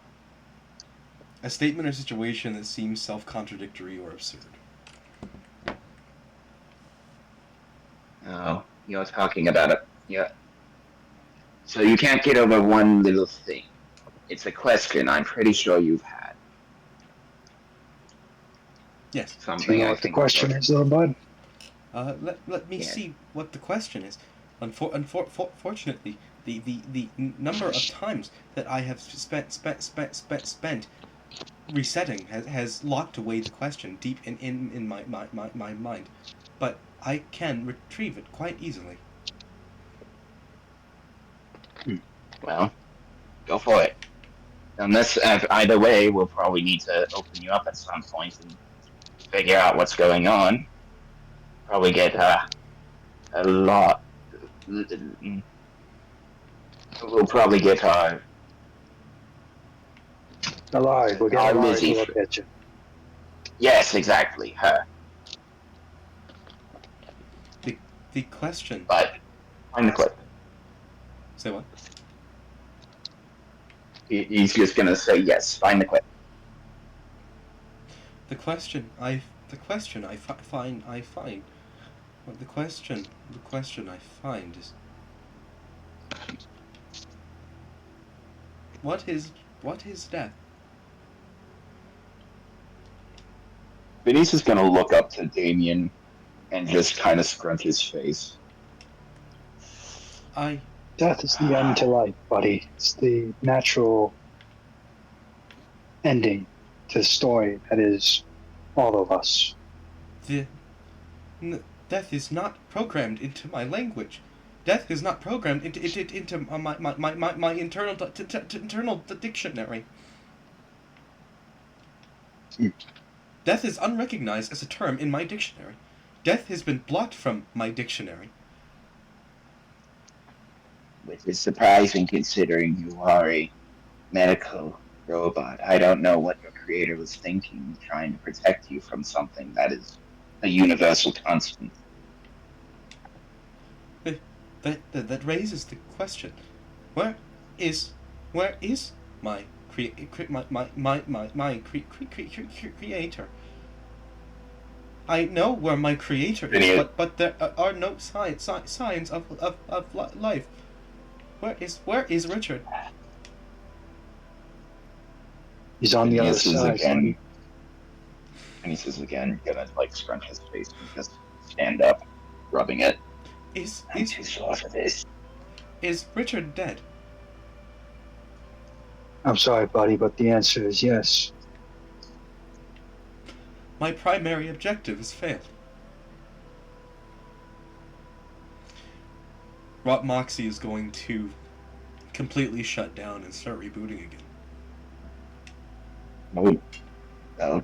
A statement or situation that seems self-contradictory or absurd. Oh, you're talking about it. Yeah. So you can't get over one little thing. It's a question I'm pretty sure you've had. Yes. Do Something you know I what the think question is, little bud? Let me Yeah. see what the question is. Unfortunately, the number of times that I have spent resetting has locked away the question deep in my mind, but I can retrieve it quite easily. Well, go for it. Unless, either way, we'll probably need to open you up at some point and figure out what's going on. Probably get a lot. We'll probably get our Alive. We'll get Our alive Lizzie. to look at you. yes, exactly her. The question. But find the clip. Say what? He's just gonna say yes. Find the clip. The question I find. Well, the question I find is, what is death? Vinny's is gonna look up to Damien and just kind of scrunch his face. Death is the end to life, buddy. It's the natural ending to the story that is all of us. Death is not programmed into my language. Death is not programmed into my internal internal dictionary. Death is unrecognized as a term in my dictionary. Death has been blocked from my dictionary. Which is surprising considering you are a medical robot. I don't know what your creator was thinking, trying to protect you from something that is a universal constant. That raises the question: where is my creator? I know where my creator is, Idiot. but there are no signs of life. Where is Richard? He's on the other Phineas is side. again. Phineas is again gonna like scrunch his face and just stand up, rubbing it. I'm too sore for this. Is Richard dead? I'm sorry, buddy, but the answer is yes. My primary objective has failed. Moxie is going to completely shut down and start rebooting again. No. No.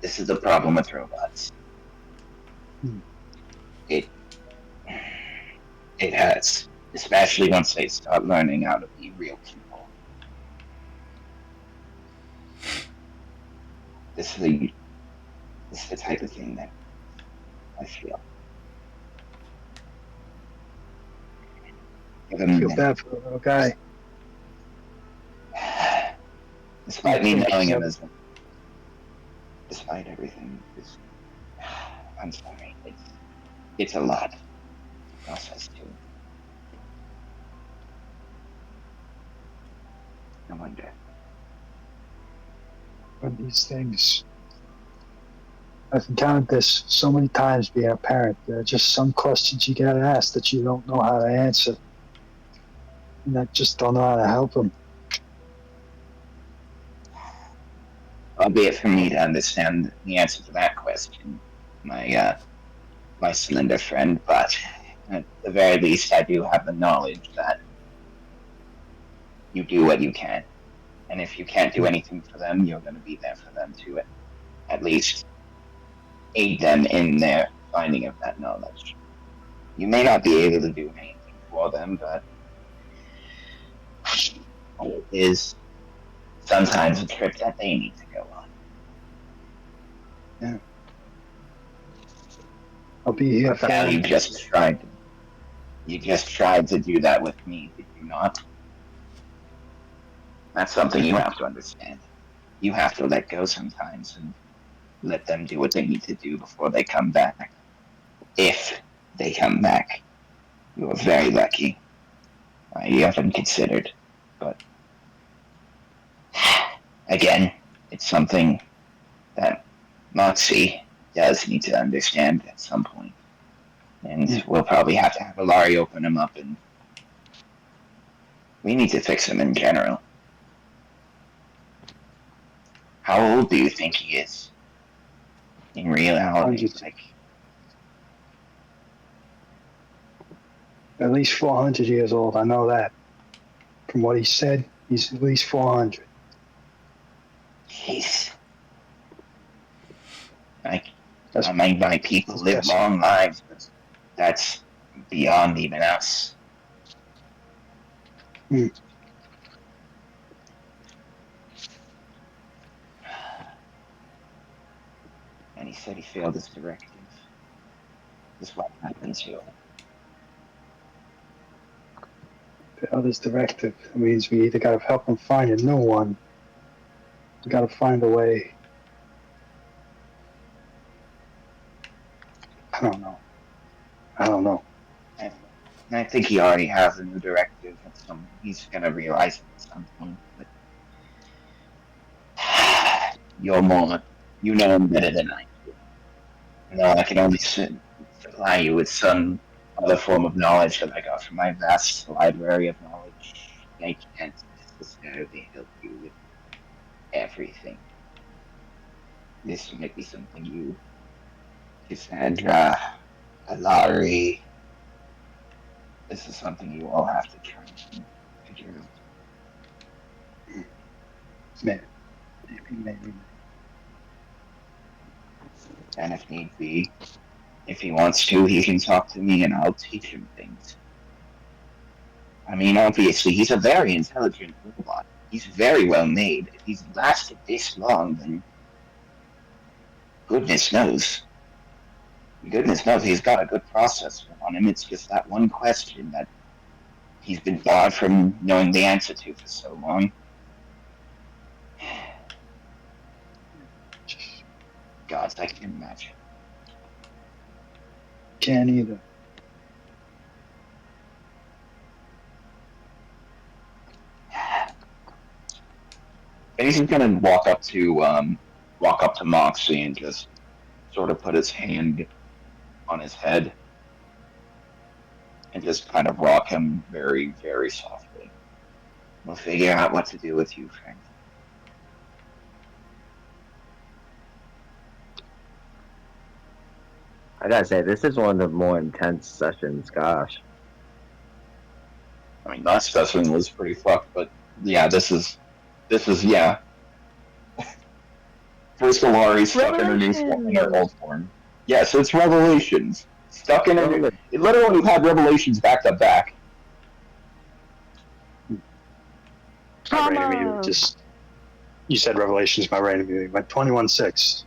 This is the problem with robots. It hurts, especially once they start learning how to be real people. This is the type of thing that I feel. I feel bad for the little guy. Despite me knowing him as, despite everything, I'm sorry. It's a lot to process too. I wonder. One of these things. I've encountered this so many times being a parent. There are just some questions you gotta ask that you don't know how to answer. And I just don't know how to help them. Albeit for me to understand the answer to that question, my slender friend, but at the very least, I do have the knowledge that you do what you can. And if you can't do anything for them, you're going to be there for them to at least aid them in their finding of that knowledge. You may not be able to do anything for them, but it is sometimes a trip that they need to go on. Yeah. I'll be here For now, you just tried to do that with me, did you not? That's something you have to understand. You have to let go sometimes and let them do what they need to do before they come back. If they come back. You are very lucky. You haven't considered, but again, it's something that Moxie does need to understand at some point. And we'll probably have to have Alari open him up, and we need to fix him in general. How old do you think he is? In reality, at least 400 years old. I know that. From what he said, he's at least 400. Jeez. My people live long lives, but that's beyond even us. Hmm. And he said he failed his directive. This is what happens to him. Failed his directive. That means we either gotta help him find a new one. We gotta find a way. I don't know. I think he already has a new directive. He's gonna realize it at some point. But you're more, you know him better than I do. No, I can only supply you with some other form of knowledge that I got from my vast library of knowledge. I can't necessarily help you with everything. This might be something you, Cassandra, Alari. This is something you all have to try and figure out. Maybe. And if need be, if he wants to, he can talk to me and I'll teach him things. I mean, obviously, he's a very intelligent robot. He's very well made. If he's lasted this long, then goodness knows he's got a good processor on him. It's just that one question that he's been barred from knowing the answer to for so long. gods, I can imagine. Can't either. And he's gonna walk up to Moxie and just sort of put his hand on his head and just kind of rock him very, very softly. We'll figure out what to do with you, Frank. I gotta say, this is one of the more intense sessions. Gosh. I mean, last session was pretty fucked, but yeah, this is yeah. First Galari stuck in her new form, in her old form. Yes, it's Revelations. Stuck in her new. It literally had Revelations back to back. My brain immediately just. You said Revelations, my brain immediately went 21-6.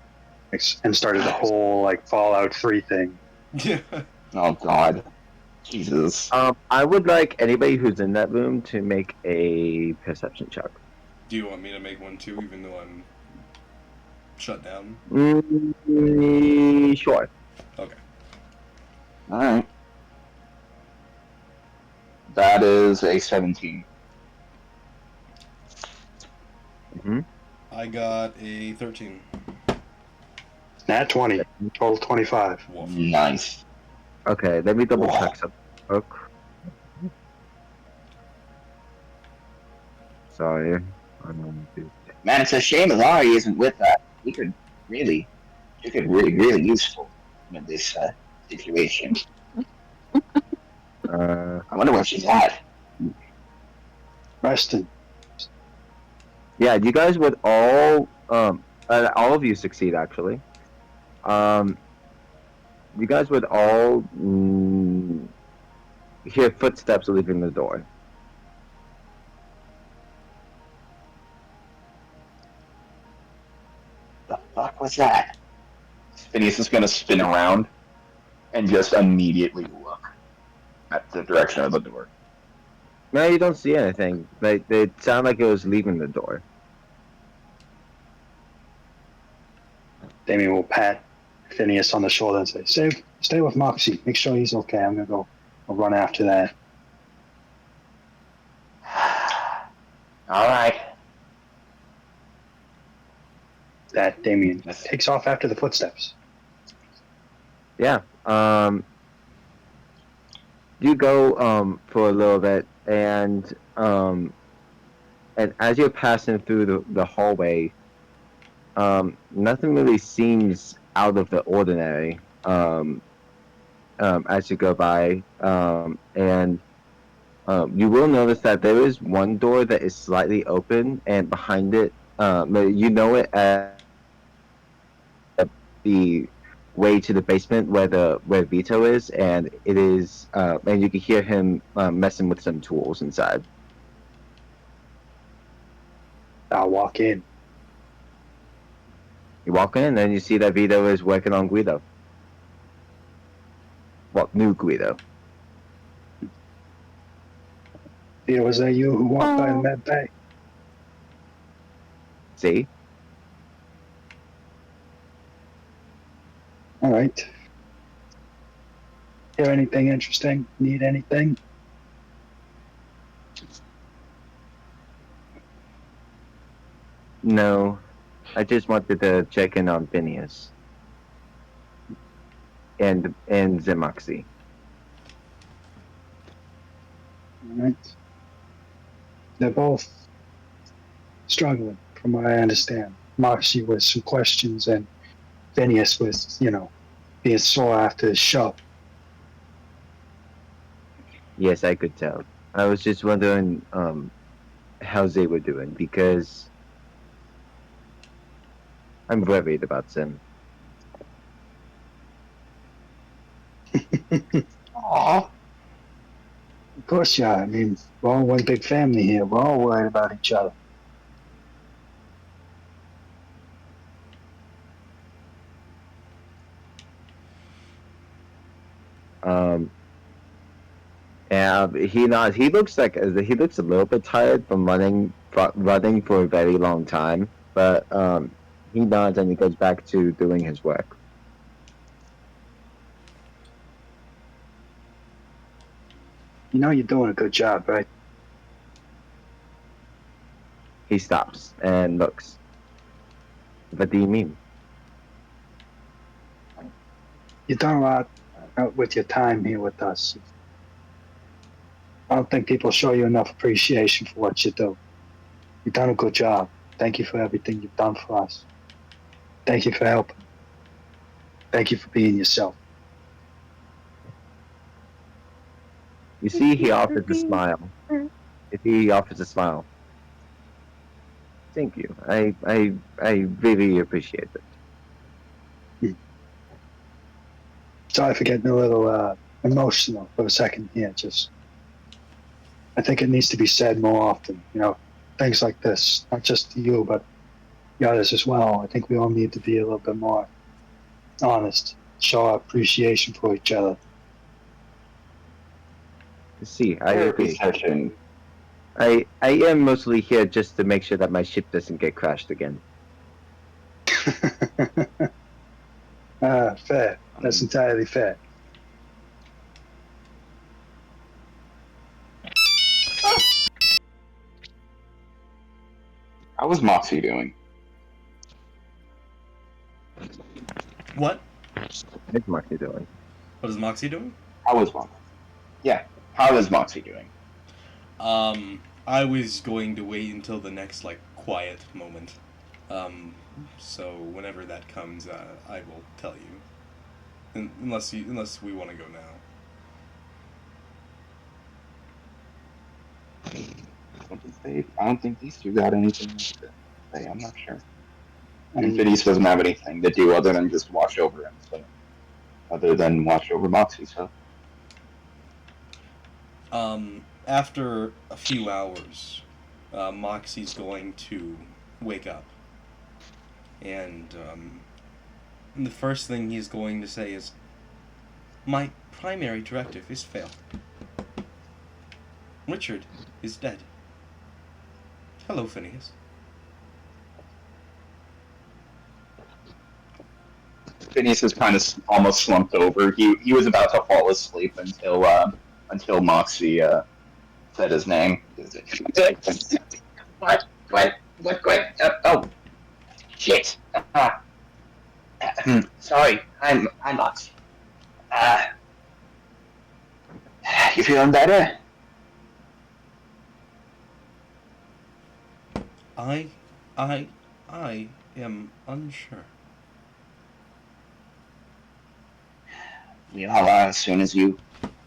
And started the whole, like, Fallout 3 thing. Yeah. Oh God, Jesus. I would like anybody who's in that room to make a perception check. Do you want me to make one too, even though I'm shut down? Sure. Okay. All right. That is a 17. Mm-hmm. I got a 13. Nat 20. Total 25. Woof. Nice. Okay, let me double check something. Okay. Sorry. Man, it's a shame Alari isn't with us. He could really useful in this situation. I wonder where she's at. Reston. Yeah, you guys would all of you succeed actually. You guys would all hear footsteps leaving the door. The fuck was that? Phineas is gonna spin around and just immediately look at the direction of the door. No, you don't see anything. It sounded like it was leaving the door. Damien will pat Phineas on the shoulder and say, stay with Moxie. Make sure he's okay. I'm going to go. I'll run after that. All right. That Damien takes off after the footsteps. Yeah. You go for a little bit, and as you're passing through the hallway, nothing really seems out of the ordinary as you go by, and you will notice that there is one door that is slightly open, and behind it, you know it as the way to the basement where Vito is, and it is, and you can hear him messing with some tools inside. I'll walk in. You walk in, and you see that Vito is working on Guido. Well, new Guido. Vito, was that you who walked by the med bay? See? All right. Hear anything interesting? Need anything? No. I just wanted to check in on Phineas. And Zimoxie. All right. They're both struggling, from what I understand. Moxie with some questions, and Phineas was, being sore after his show. Yes, I could tell. I was just wondering how they were doing, because I'm worried about them. Aww. Of course, yeah. I mean, we're all one big family here. We're all worried about each other. And he looks a little bit tired from running for a very long time, but He nods and he goes back to doing his work. You know you're doing a good job, right? He stops and looks. What do you mean? You've done a lot with your time here with us. I don't think people show you enough appreciation for what you do. You've done a good job. Thank you for everything you've done for us. Thank you for helping. Thank you for being yourself. You see, he offers a smile. He offers a smile. Thank you. I really appreciate it. Sorry for getting a little emotional for a second here. I think it needs to be said more often. You know, things like this, not just to you, but the others as well. I think we all need to be a little bit more honest, show our appreciation for each other. See, I Therapy agree. session. I am mostly here just to make sure that my ship doesn't get crashed again. Fair. That's entirely fair. How was Moxie doing? What? What's Moxie doing? What is Moxie doing? How was Moxie? Yeah. How is Moxie doing? I was going to wait until the next, quiet moment. So whenever that comes, I will tell you. Unless we want to go now. I don't think these two got anything to say. I'm not sure. And Phineas doesn't have anything to do other than just watch over him. So, other than watch over Moxie, so. After a few hours, Moxie's going to wake up. And the first thing he's going to say is, "My primary directive is failed. Richard is dead. Hello, Phineas." Phineas is kind of almost slumped over. He was about to fall asleep until Moxie said his name. What? Oh, shit. Sorry, I'm Moxie. You feeling better? I am unsure. We all are as soon as you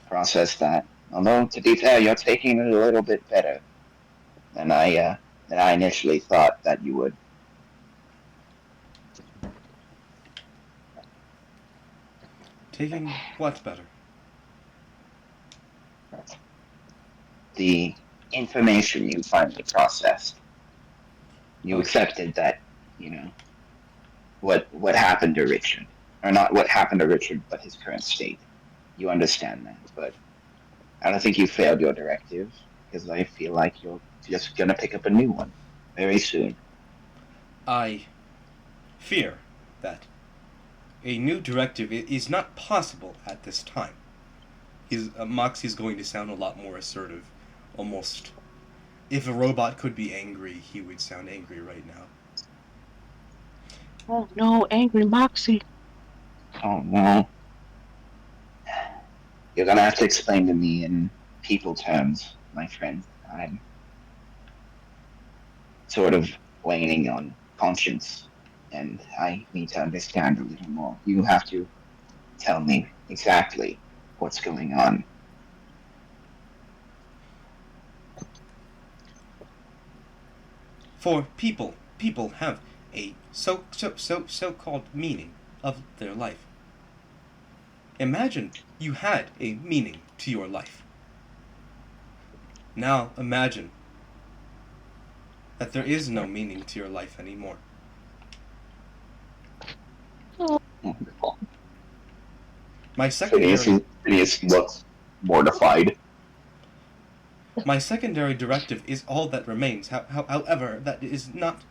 process that. Although, to be fair, you're taking it a little bit better than I initially thought that you would. Taking what better? The information you finally processed. You accepted that, what happened to Richard. Or not what happened to Richard, but his current state. You understand that, but I don't think you failed your directive, because I feel like you're just gonna pick up a new one very soon. I fear that a new directive is not possible at this time. Moxie's going to sound a lot more assertive, almost. If a robot could be angry, he would sound angry right now. Oh no, angry Moxie. Oh no. You're gonna have to explain to me in people terms, my friend. I'm sort of leaning on conscience, and I need to understand a little more. You have to tell me exactly what's going on. For people have a so-called meaning of their life. Imagine you had a meaning to your life. Now imagine that there is no meaning to your life anymore. Wonderful. My secondary Phineas looks mortified. directive is all that remains. However, that is not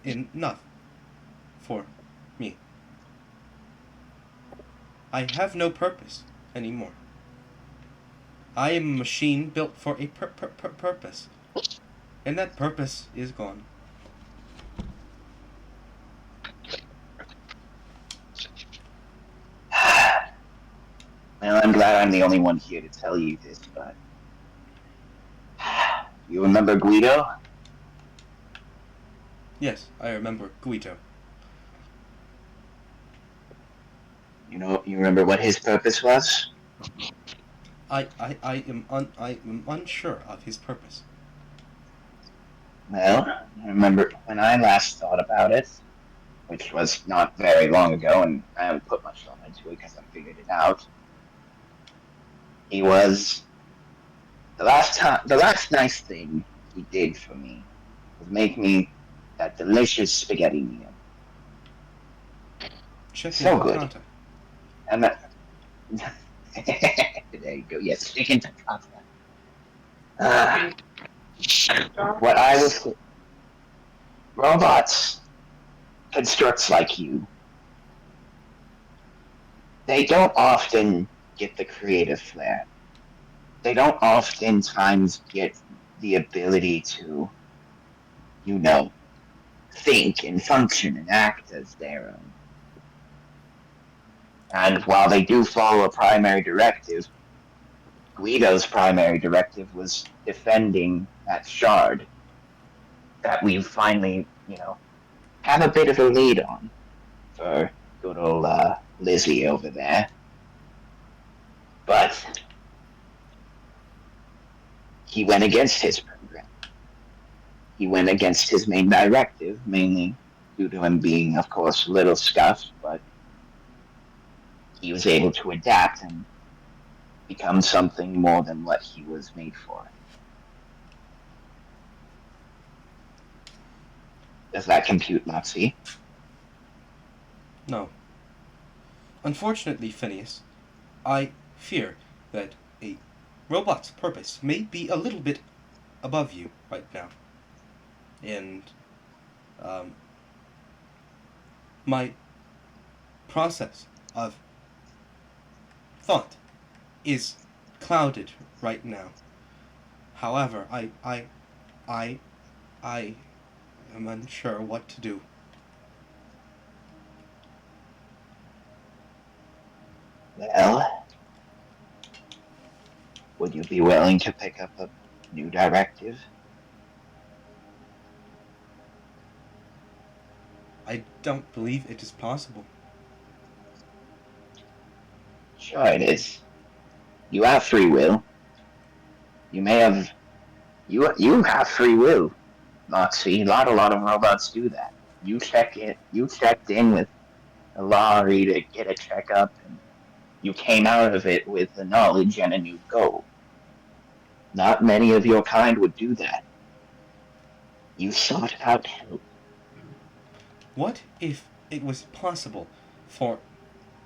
enough. for me. I have no purpose anymore. I am a machine built for a purpose, and that purpose is gone. Well, I'm glad I'm the only one here to tell you this, but you remember Guido? Yes, I remember Guido. You remember what his purpose was? I am unsure of his purpose. Well, I remember when I last thought about it, which was not very long ago, and I haven't put much thought into it because I figured it out. He was the last nice thing he did for me was make me that delicious spaghetti meal. Chicken So good. piccata. And that there you go. Yes, chicken piccata. What I was robots, constructs like you, they don't often get the creative flair. They don't oftentimes get the ability to, think and function and act as their own. And while they do follow a primary directive, Guido's primary directive was defending that shard that we finally, have a bit of a lead on for good old Lizzie over there. But he went against his program. He went against his main directive, mainly due to him being, of course, a little scuffed, but he was able to adapt and become something more than what he was made for. Does that compute, Nazi? No. Unfortunately, Phineas, I fear that a robot's purpose may be a little bit above you right now. And, my process of thought is clouded right now. However, I am unsure what to do. Well, would you be willing to pick up a new directive? I don't believe it is possible. Sure it is. You have free will. You have free will, Nazi. A lot of robots do that. You checked in with a lottery to get a checkup, and you came out of it with the knowledge and a new goal. Not many of your kind would do that. You sought out help. What if it was possible for,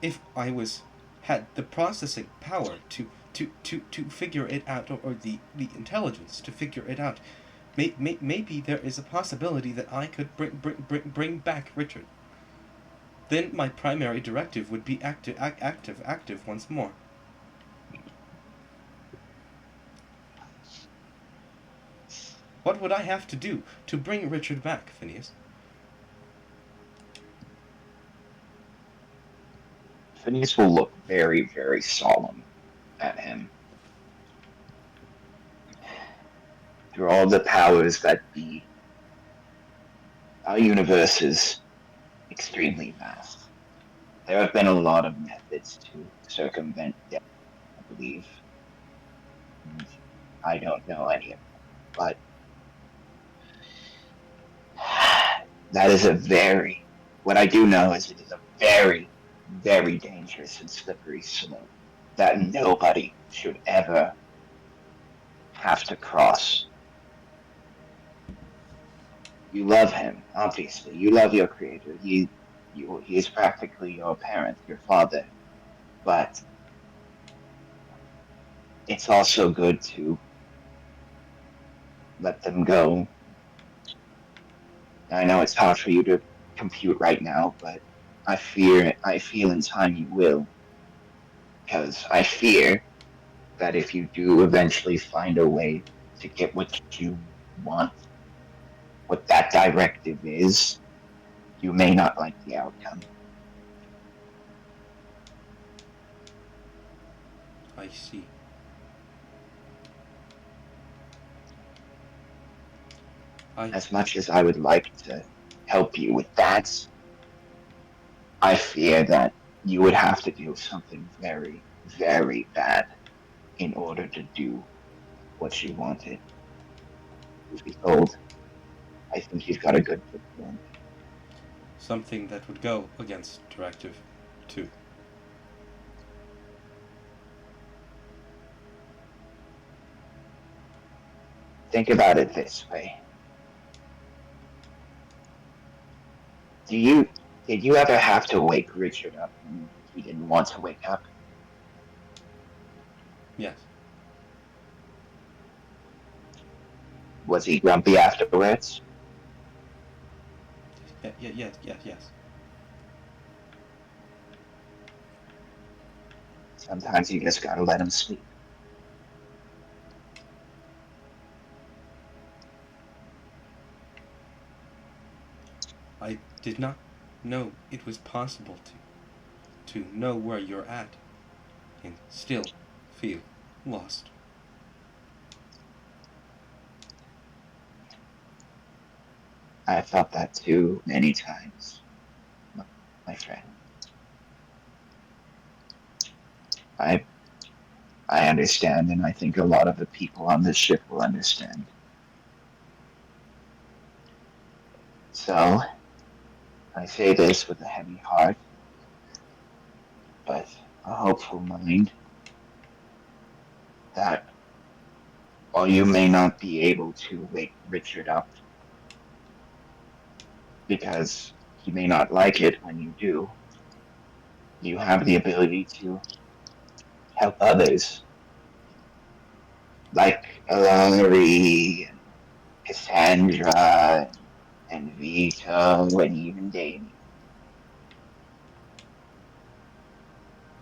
if I had the processing power to figure it out, or the intelligence to figure it out, maybe there is a possibility that I could bring back Richard. Then my primary directive would be active once more. What would I have to do to bring Richard back, Phineas? Phineas will look very, very solemn at him. Through all the powers that be, our universe is extremely vast. There have been a lot of methods to circumvent death, I believe. And I don't know any of them, but what I do know is it is a very, very dangerous and slippery slope that nobody should ever have to cross. You love him, obviously. You love your creator. He is practically your parent, your father. But it's also good to let them go. I know it's hard for you to compute right now, but I feel in time you will. Because I fear that if you do eventually find a way to get what you want, what that directive is, you may not like the outcome. I see. As much as I would like to help you with that, I fear that you would have to do something very, very bad in order to do what you wanted. Truth be told, I think you've got a good plan. Something that would go against Directive 2. Think about it this way. Did you ever have to wake Richard up when he didn't want to wake up? Yes. Was he grumpy afterwards? Yes. Sometimes you just gotta let him sleep. I did not know it was possible to know where you're at and still feel lost. I felt that too many times, my friend. I I understand, and I think a lot of the people on this ship will understand. So, I say this with a heavy heart, but a hopeful mind, that while you may not be able to wake Richard up, because he may not like it when you do, you have the ability to help others, like Larry and Cassandra and Vito and even Damien.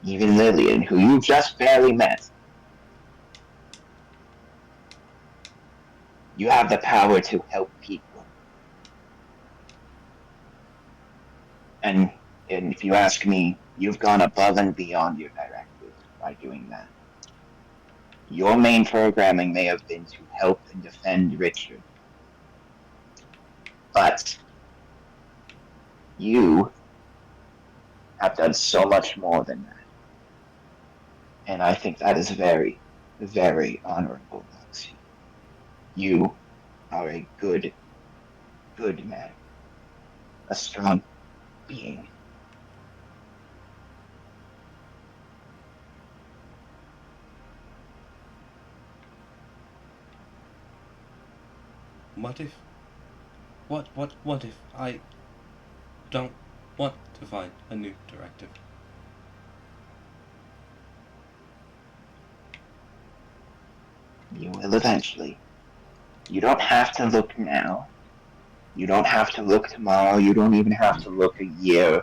Even Lillian, who you just barely met. You have the power to help people. And if you ask me, you've gone above and beyond your directive by doing that. Your main programming may have been to help and defend Richard, but you have done so much more than that. And I think that is very, very honorable, Roxy. You are a good, good man, a strong being. What if? What if I don't want to find a new directive? You will eventually. You don't have to look now. You don't have to look tomorrow. You don't even have to look a year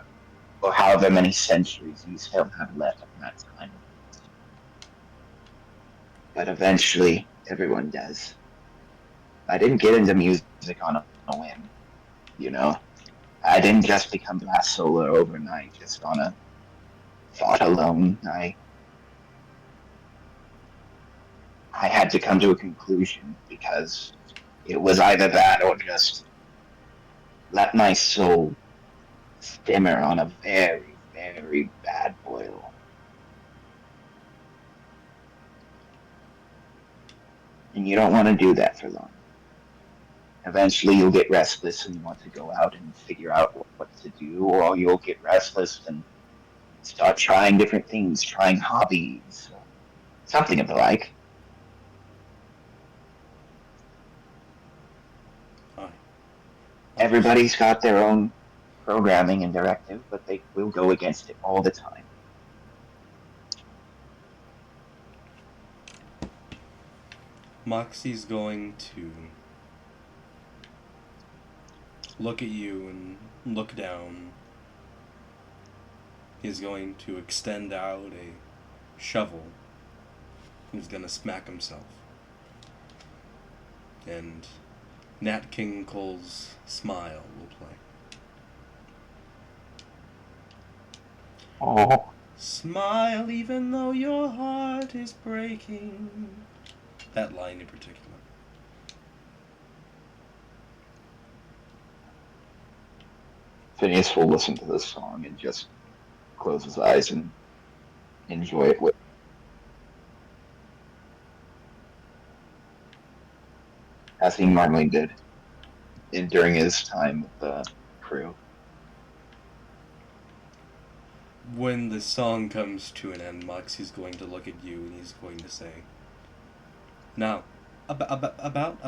or however many centuries you still have left in that time. But eventually, everyone does. I didn't get into music on a whim, you know? I didn't just become Blast Solar overnight, just on a thought alone. I had to come to a conclusion because it was either that or just let my soul simmer on a very, very bad boil. And you don't want to do that for long. Eventually, you'll get restless and want to go out and figure out what to do, or you'll get restless and start trying different things, trying hobbies, something of the like. I Everybody's got their own programming and directive, but they will go against it all the time. Moxie's going to look at you and look down. He's going to extend out a shovel. He's gonna smack himself. And Nat King Cole's Smile will play. Oh. Smile even though your heart is breaking. That line in particular. Phineas will listen to this song and just close his eyes and enjoy it as he normally did during his time with the crew. When the song comes to an end, Moxie's going to look at you and he's going to say, "Now, about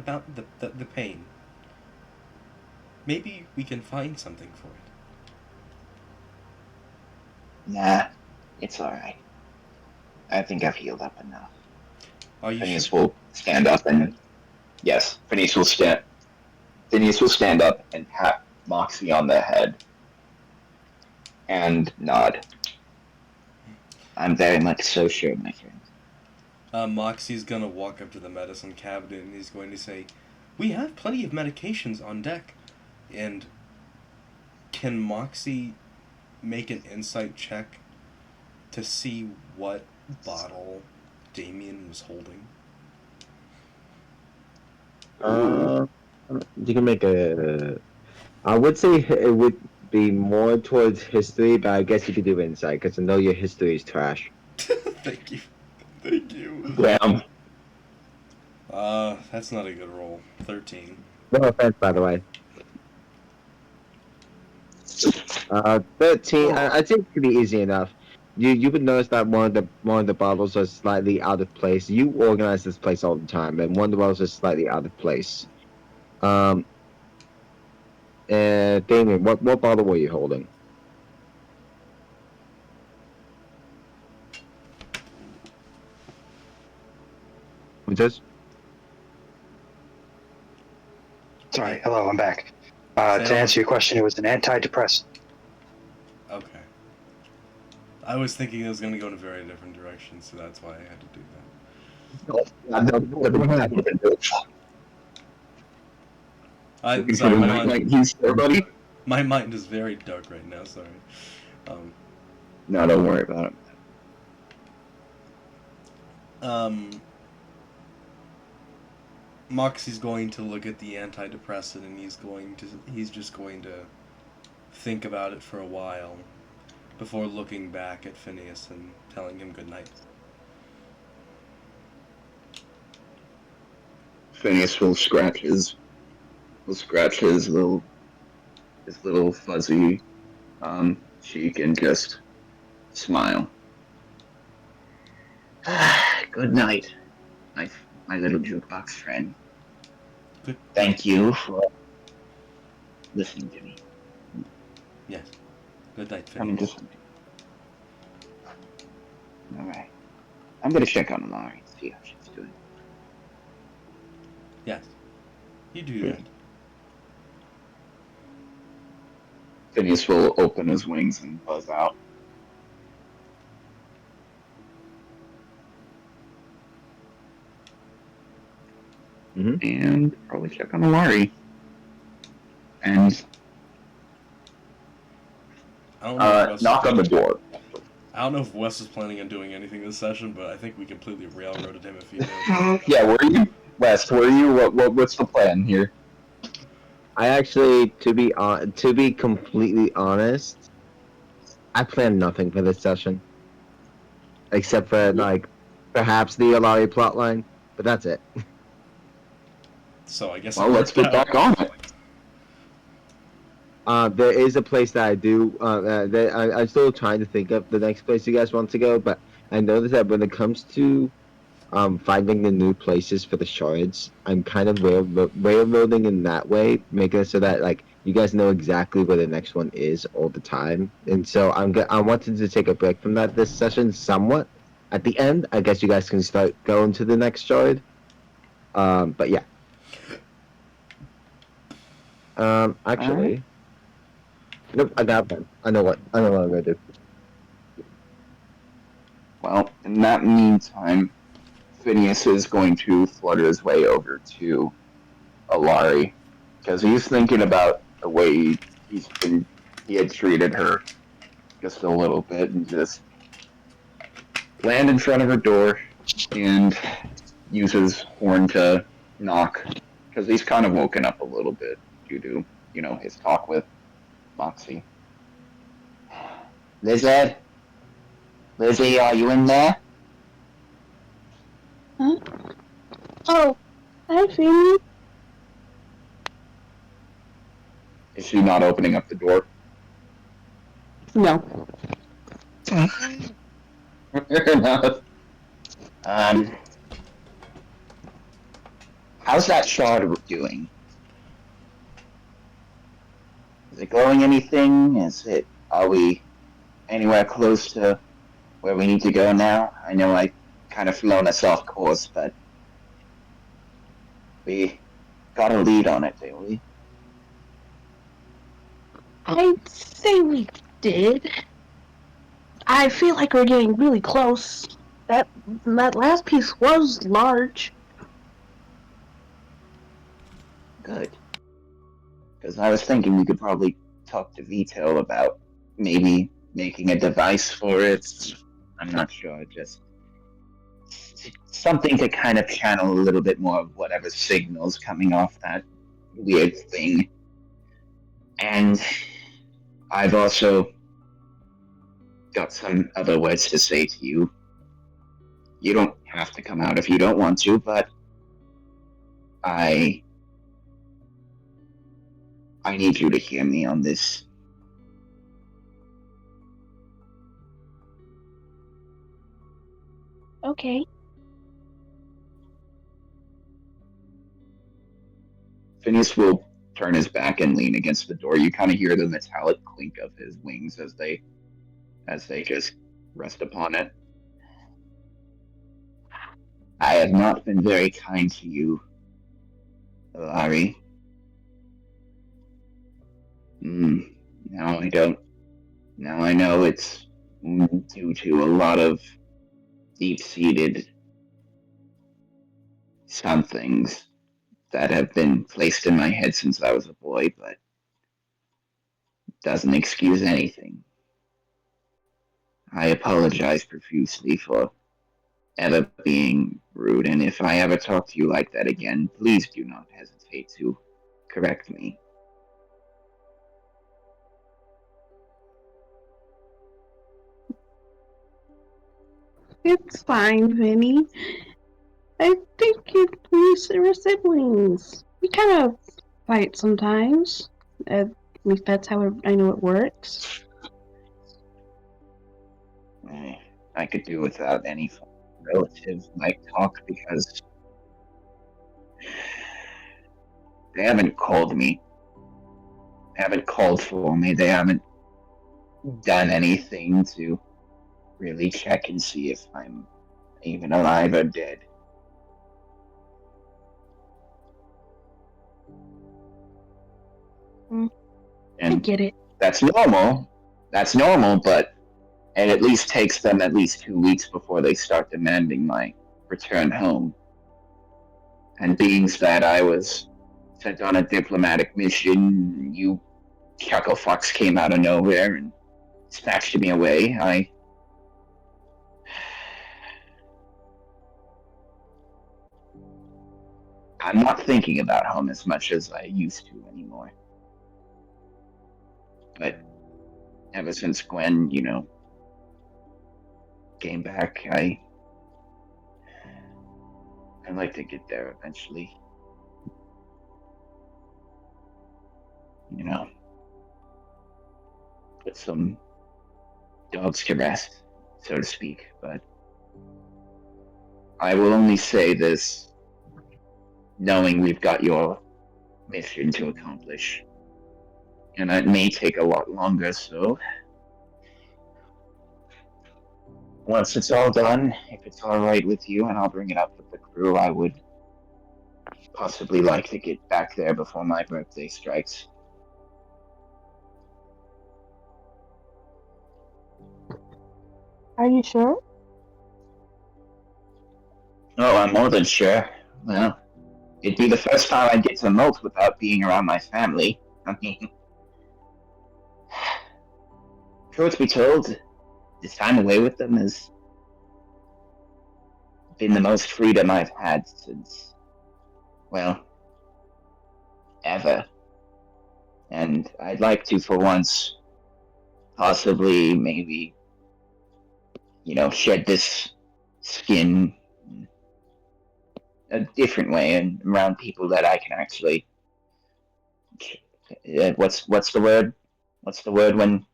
the pain. Maybe we can find something for it." Nah, it's alright. I think I've healed up enough. Are you Phineas sure? will stand up and yes, Phineas will stand up and pat Moxie on the head and nod. I'm very much so sure, my friend. Moxie's gonna walk up to the medicine cabinet and he's going to say, "We have plenty of medications on deck." And can Moxie make an insight check to see what bottle Damien was holding? You can make a. I would say it would be more towards history, but I guess you could do insight because I know your history is trash. Thank you. Thank you. Damn. That's not a good roll. 13. No offense, by the way. 13. I think it could be easy enough. You would notice that one of the bottles is slightly out of place. You organize this place all the time, and one of the bottles is slightly out of place. And Damien, what bottle were you holding? What's this? Sorry, hello, I'm back. To answer your question, it was an antidepressant. Okay. I was thinking it was going to go in a very different direction, so that's why I had to do that. Sorry, my mind is very dark right now, sorry. No, don't worry about it. Moxie's going to look at the antidepressant and he's just going to think about it for a while before looking back at Phineas and telling him goodnight. Phineas will scratch his little fuzzy cheek and just smile. Good night, my little jukebox friend. Good. Thank you for listening to me. Yes. Good night, I'm Phineas. just. All right. I'm gonna check on Laurie, see how she's doing. Yes. You do that. Phineas will open his wings and buzz out. And probably check on Laurie. And knock on the door. I don't know if Wes is planning on doing anything this session, but I think we completely railroaded him if he did. Yeah, where are you, West? Where are you? What's the plan here? I actually, to be completely honest, I planned nothing for this session, except for like perhaps the Alari plotline, but that's it. So I guess. Well, let's get back on it. There is a place that I do. I'm still trying to think of the next place you guys want to go, but I noticed that when it comes to finding the new places for the shards, I'm kind of railroading in that way, making it so that like you guys know exactly where the next one is all the time. And so I wanted to take a break from that this session somewhat. At the end, I guess you guys can start going to the next shard. But yeah. Actually, nope. I got one. I know what I'm gonna do. Well, in that meantime, Phineas is going to flutter his way over to Alari because he's thinking about the way he had treated her just a little bit and just land in front of her door and use his horn to knock because he's kind of woken up a little bit due to, his talk with Moxie. Lizard? Lizzie, are you in there? Huh? Oh, hi, Fanny. Is she not opening up the door? No. How's that shard doing? Is it glowing anything? Are we anywhere close to where we need to go now? I know I kind of flown us off course, but we got a lead on it, didn't we? I'd say we did. I feel like we're getting really close. That last piece was large. Good. Because I was thinking we could probably talk to Vito about maybe making a device for it. I'm not sure, just something to kind of channel a little bit more of whatever signals coming off that weird thing. And I've also got some other words to say to you. You don't have to come out if you don't want to, but I need you to hear me on this. Okay. Phineas will turn his back and lean against the door. You kind of hear the metallic clink of his wings as they just rest upon it. I have not been very kind to you, Larry. Now I don't. Now I know it's due to a lot of deep-seated somethings that have been placed in my head since I was a boy, but doesn't excuse anything. I apologize profusely for ever being rude, and if I ever talk to you like that again, please do not hesitate to correct me. It's fine, Vinny. I think we're siblings. We kind of fight sometimes. At least that's how I know it works. I could do without any relative like talk because they haven't called me. They haven't called for me. They haven't done anything to really check and see if I'm even alive or dead. I get it. That's normal. That's normal, but it at least takes them at least 2 weeks before they start demanding my return home. And being that I was sent on a diplomatic mission, you Chuckle Fox came out of nowhere and snatched me away. I'm not thinking about home as much as I used to anymore. But ever since Gwen, came back, I'd like to get there eventually. Put some dogs to rest, so to speak. But I will only say this, knowing we've got your mission to accomplish. And it may take a lot longer, so once it's all done, if it's all right with you, and I'll bring it up with the crew, I would possibly like to get back there before my birthday strikes. Are you sure? Oh, I'm more than sure. Well, it'd be the first time I'd get to molt without being around my family. I mean, truth be told, this time away with them has been the most freedom I've had since, well, ever. And I'd like to, for once, possibly, maybe, shed this skin a different way and around people that I can actually. What's the word? What's the word when?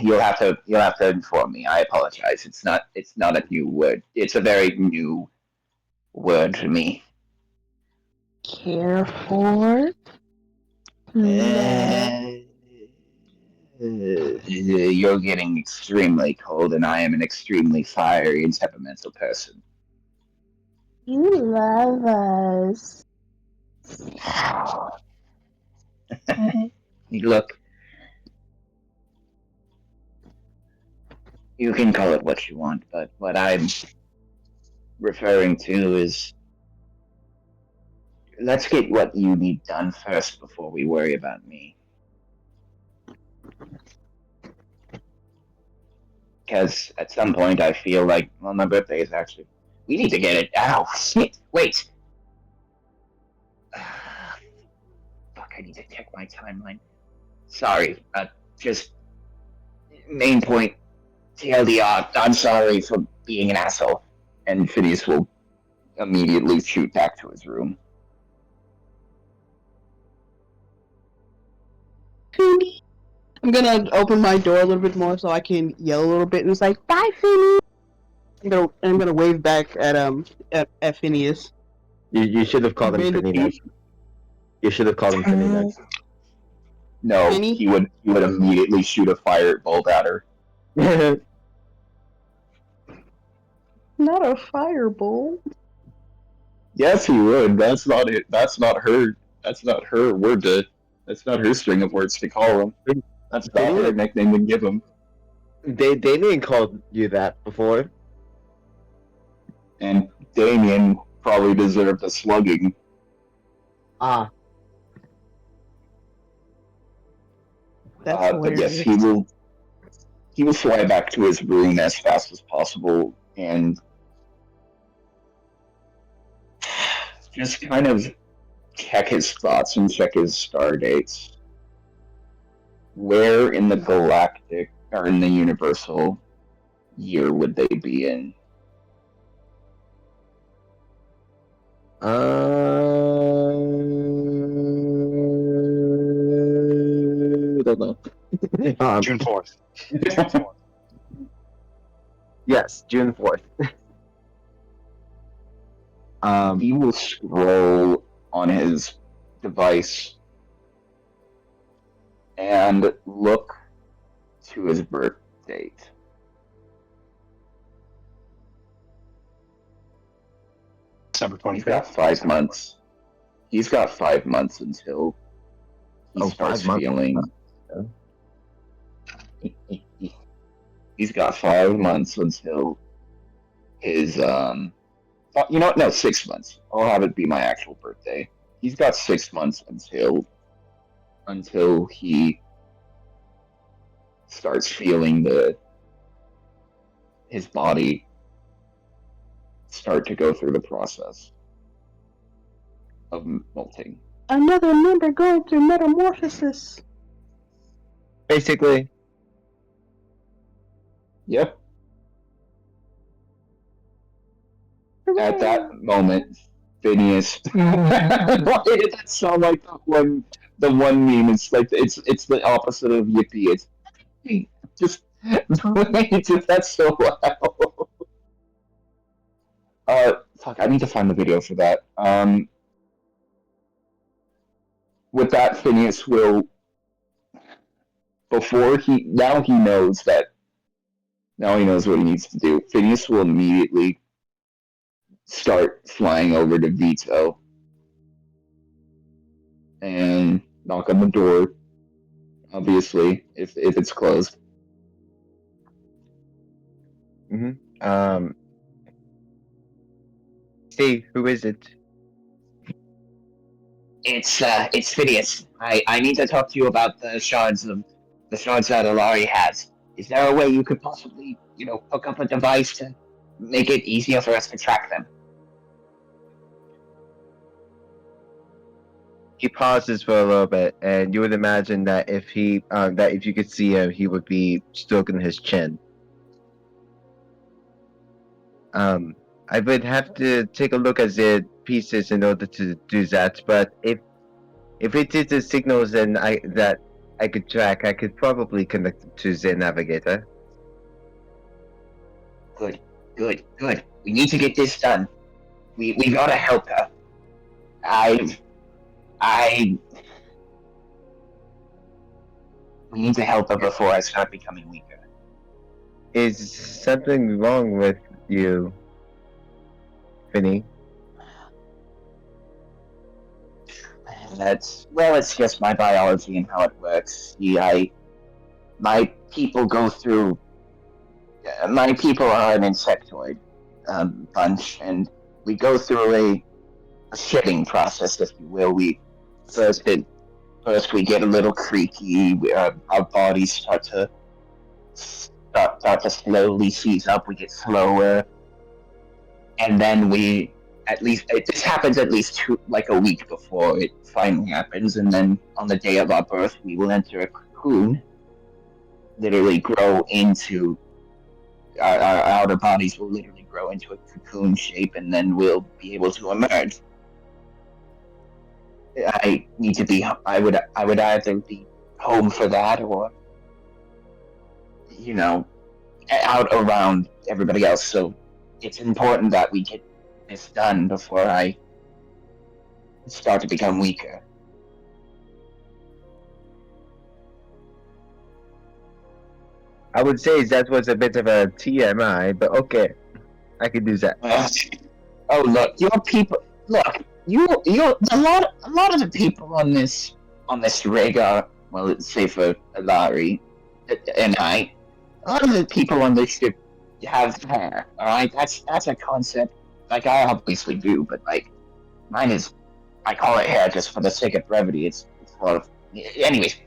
You'll have to inform me. I apologize. It's not a new word. It's a very new word for me. Care for? You're getting extremely cold, and I am an extremely fiery and temperamental person. You love us. Look, you can call it what you want, but what I'm referring to is let's get what you need done first before we worry about me. Because at some point I feel like, well, my birthday is actually. We need to get it. Ow, shit, wait. Fuck, I need to check my timeline. Sorry, just main point. TLDR, I'm sorry for being an asshole. And Phineas will immediately shoot back to his room. I'm gonna open my door a little bit more so I can yell a little bit, and it's like, "Bye, Phineas." I'm gonna wave back at Phineas. You should have called him Finny next. You should have called him Finny next. No, Finny? he would immediately shoot a fire bolt at her. Not a firebolt. Yes, he would. That's not it. That's not her. That's not her word to. That's not her string of words to call him. That's not her nickname to give him. Damien called you that before. And Damien probably deserved a slugging. Ah. That's but yes, hilarious. he will fly back to his room as fast as possible and just kind of check his thoughts and check his star dates. Where in the galactic or in the universal year would they be in? Don't know. June 4th. June 4th. Yes, June 4th. He will scroll on his device and look to his birth date. December He's got 25th. 5 months. He's got 5 months until he starts 5 months. feeling. He's got 5 months until his you know what? No, 6 months. I'll have it be my actual birthday. He's got 6 months until he starts feeling his body start to go through the process of molting. Another member going through metamorphosis. Basically. Yep. At that moment, Phineas. Why did that sound like the one meme? It's like it's the opposite of yippee. It's just that's so loud. Fuck! I need to find the video for that. With that, Phineas will now he knows what he needs to do. Phineas will immediately start flying over to Vito and knock on the door. Obviously, if it's closed. Um, Steve, who is it? It's Phineas. I need to talk to you about the shards that Alari has. Is there a way you could possibly, hook up a device to make it easier for us to track them? He pauses for a little bit, and you would imagine that if you could see him, he would be stroking his chin. I would have to take a look at the pieces in order to do that, but if it is the signals that I could track, I could probably connect it to the navigator. Good. We need to get this done. We gotta help her. We need to help her before I start becoming weaker. Is something wrong with you, Finny? It's just my biology and how it works. My people are an insectoid bunch, and we go through a shedding process, if you will. First we get a little creaky. Our bodies start to slowly seize up. We get slower, and then this happens at least a week before it finally happens, and then on the day of our birth, we will enter a cocoon. Literally grow into our outer bodies will literally grow into a cocoon shape, and then we'll be able to emerge. I would either be home for that, or out around everybody else. So it's important that we get this done before I start to become weaker. I would say that was a bit of a TMI, but okay, I could do that. Oh look, your people. Look, a lot of the people on this rig are, well, say for Alari and I. A lot of the people on this ship have hair. All right, that's a concept. Like, I obviously do, but mine is. I call it hair just for the sake of brevity. It's sort of. Anyways,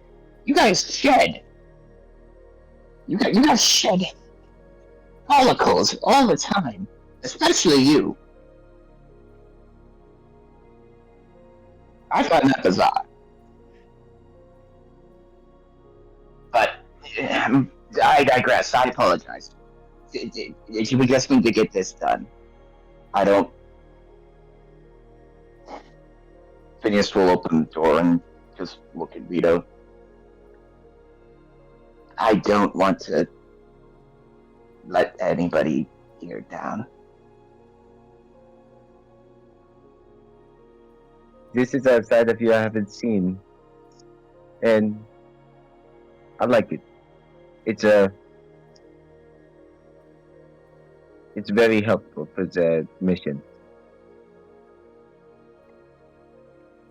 you guys shed. You guys shed follicles all the time, especially you. I find that bizarre. But I digress. I apologize. We just need to get this done. I don't. Phineas will open the door and just look at Vito. I don't want to let anybody here down. This is a side of you I haven't seen, and I like it. It's very helpful for the mission.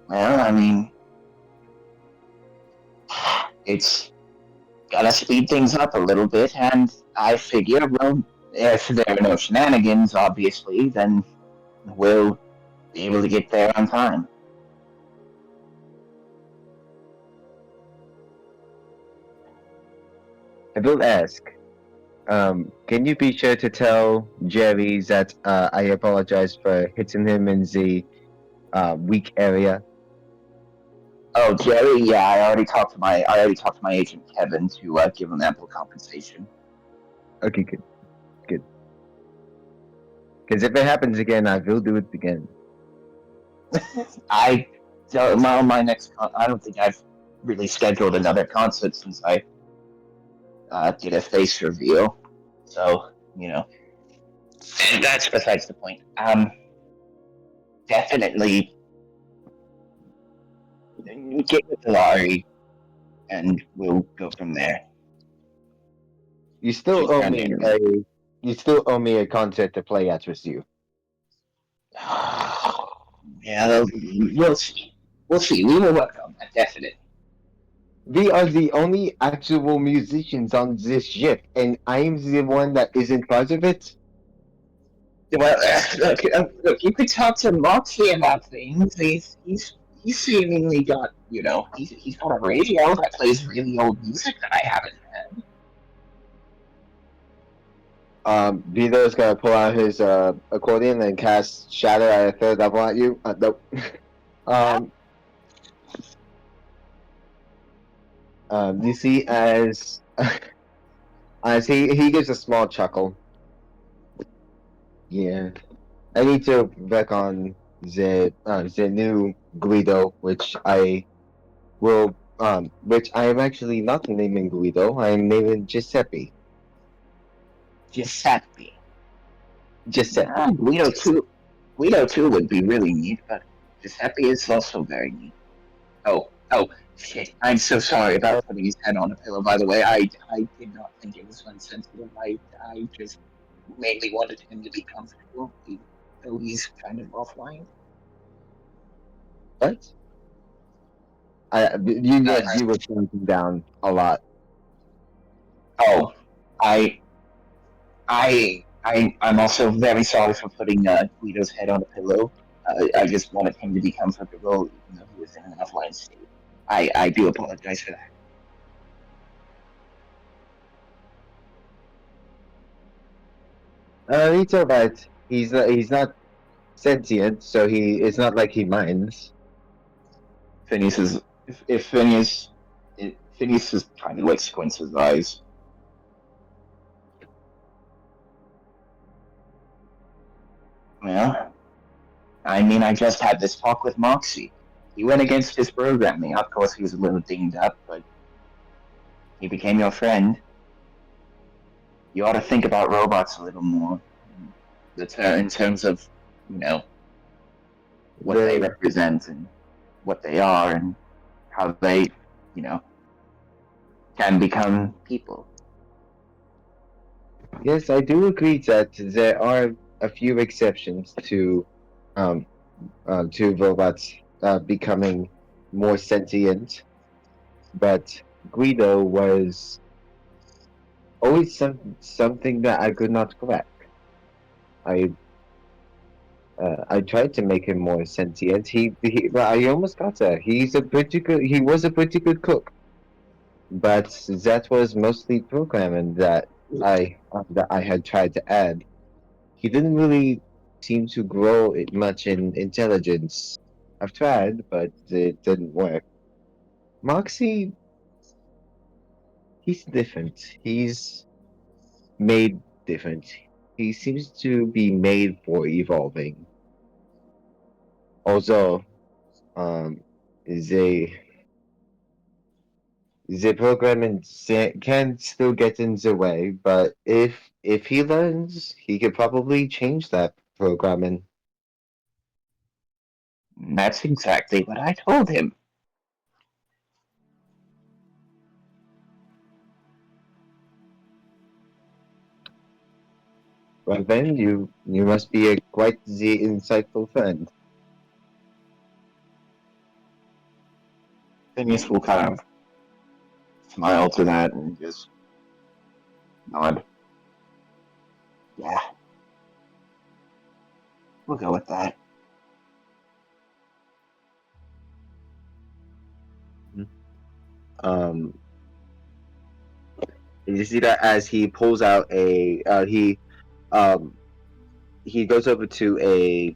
Well, I mean, it's gotta speed things up a little bit, and I figure, well, if there are no shenanigans, obviously, then we'll be able to get there on time. I will ask, can you be sure to tell Jerry that I apologize for hitting him in the weak area? Oh, Jerry, yeah, I already talked to my agent Kevin to give him ample compensation. Okay, good. Because if it happens again, I will do it again. I don't think I've really scheduled another concert since I did a face reveal. So, and that's besides the point. Definitely get with Laurie, and we'll go from there. You still owe me a concert to play at with you. Yeah, we'll see. We'll see. We will work on that, definitely. We are the only actual musicians on this ship, and I'm the one that is in charge of it. Well, look, you could talk to Moxie about things. He's seemingly got, he's got a radio that plays really old music that I haven't heard. Vito's gonna pull out his accordion and cast Shatter at a third level at you. Nope. You see as he gives a small chuckle. Yeah, I need to work on the new Guido, which I am actually not naming Guido. I am naming Giuseppe. Giuseppe. Giuseppe. Guido too would be really neat, but Giuseppe is also very neat. Oh, shit. I'm so sorry about putting his head on a pillow, by the way. I did not think it was insensitive. I just mainly wanted him to be comfortable, though he's kind of offline. What? You were counting down a lot. Oh, I'm also very sorry for putting Guido's head on a pillow. I just wanted him to be comfortable, even though he was in an offline state. I do apologize for that. It's alright. He's not sentient, so it's not like he minds. Phineas is if Phineas is kind of like squints his eyes. Well, I mean, I just had this talk with Moxie. He went against his programming. Of course, he was a little dinged up, but he became your friend. You ought to think about robots a little more, in terms of, what they represent and what they are and how they, can become people. Yes, I do agree that there are a few exceptions to robots becoming more sentient, but Guido was always something that I could not crack. I tried to make him more sentient. But I almost got there. He was a pretty good cook, but that was mostly programming that I had tried to add. He didn't really seem to grow it much in intelligence. I've tried, but it didn't work. Moxie, he's different. He's made different. He seems to be made for evolving. Although, the programming can still get in the way, but if he learns, he could probably change that programming. That's exactly what I told him. Well then, you must be quite the insightful friend. Phineas will kind of smile to that and just nod. Yeah. We'll go with that. You see that as he pulls out he goes over to a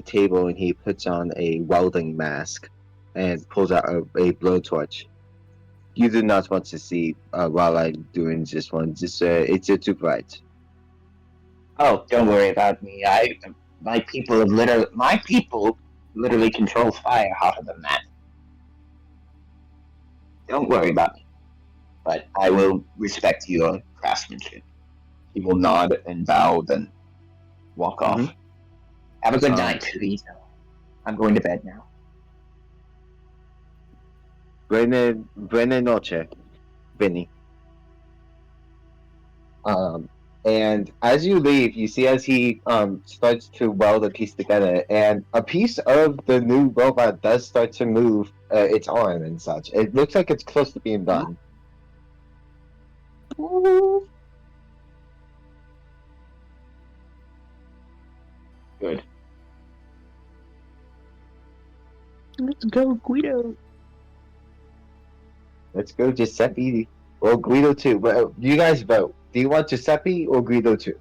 table and he puts on a welding mask and pulls out a blowtorch. You do not want to see while I'm doing this one. It's too bright. Oh, don't worry about me. My people literally control fire hotter than that. Don't worry about me. But I will respect your craftsmanship. He will nod and bow, then walk off. Have a good night, Vito. I'm going to bed now. Buena noche, Vinny. And as you leave, you see as he starts to weld a piece together, and a piece of the new robot does start to move its arm and such. It looks like it's close to being done. Good. Let's go, Guido. Let's go, Giuseppe or Guido too. But you guys vote. Do you want Giuseppe or Guido too?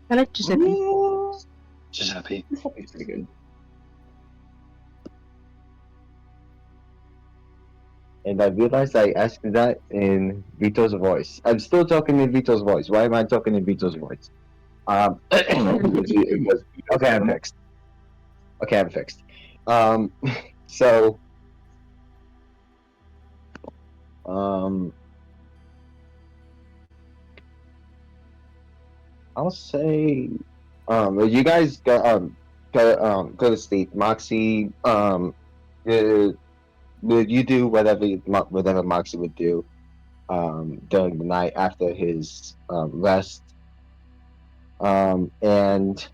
I like Giuseppe. Just happy. It's pretty good. And I realized I asked that in Vito's voice. I'm still talking in Vito's voice. Why am I talking in Vito's voice? Okay, I'm fixed. Okay, I'm fixed. So, I'll say, you guys go to sleep. Moxie, you do whatever Moxie would do, during the night after his rest. And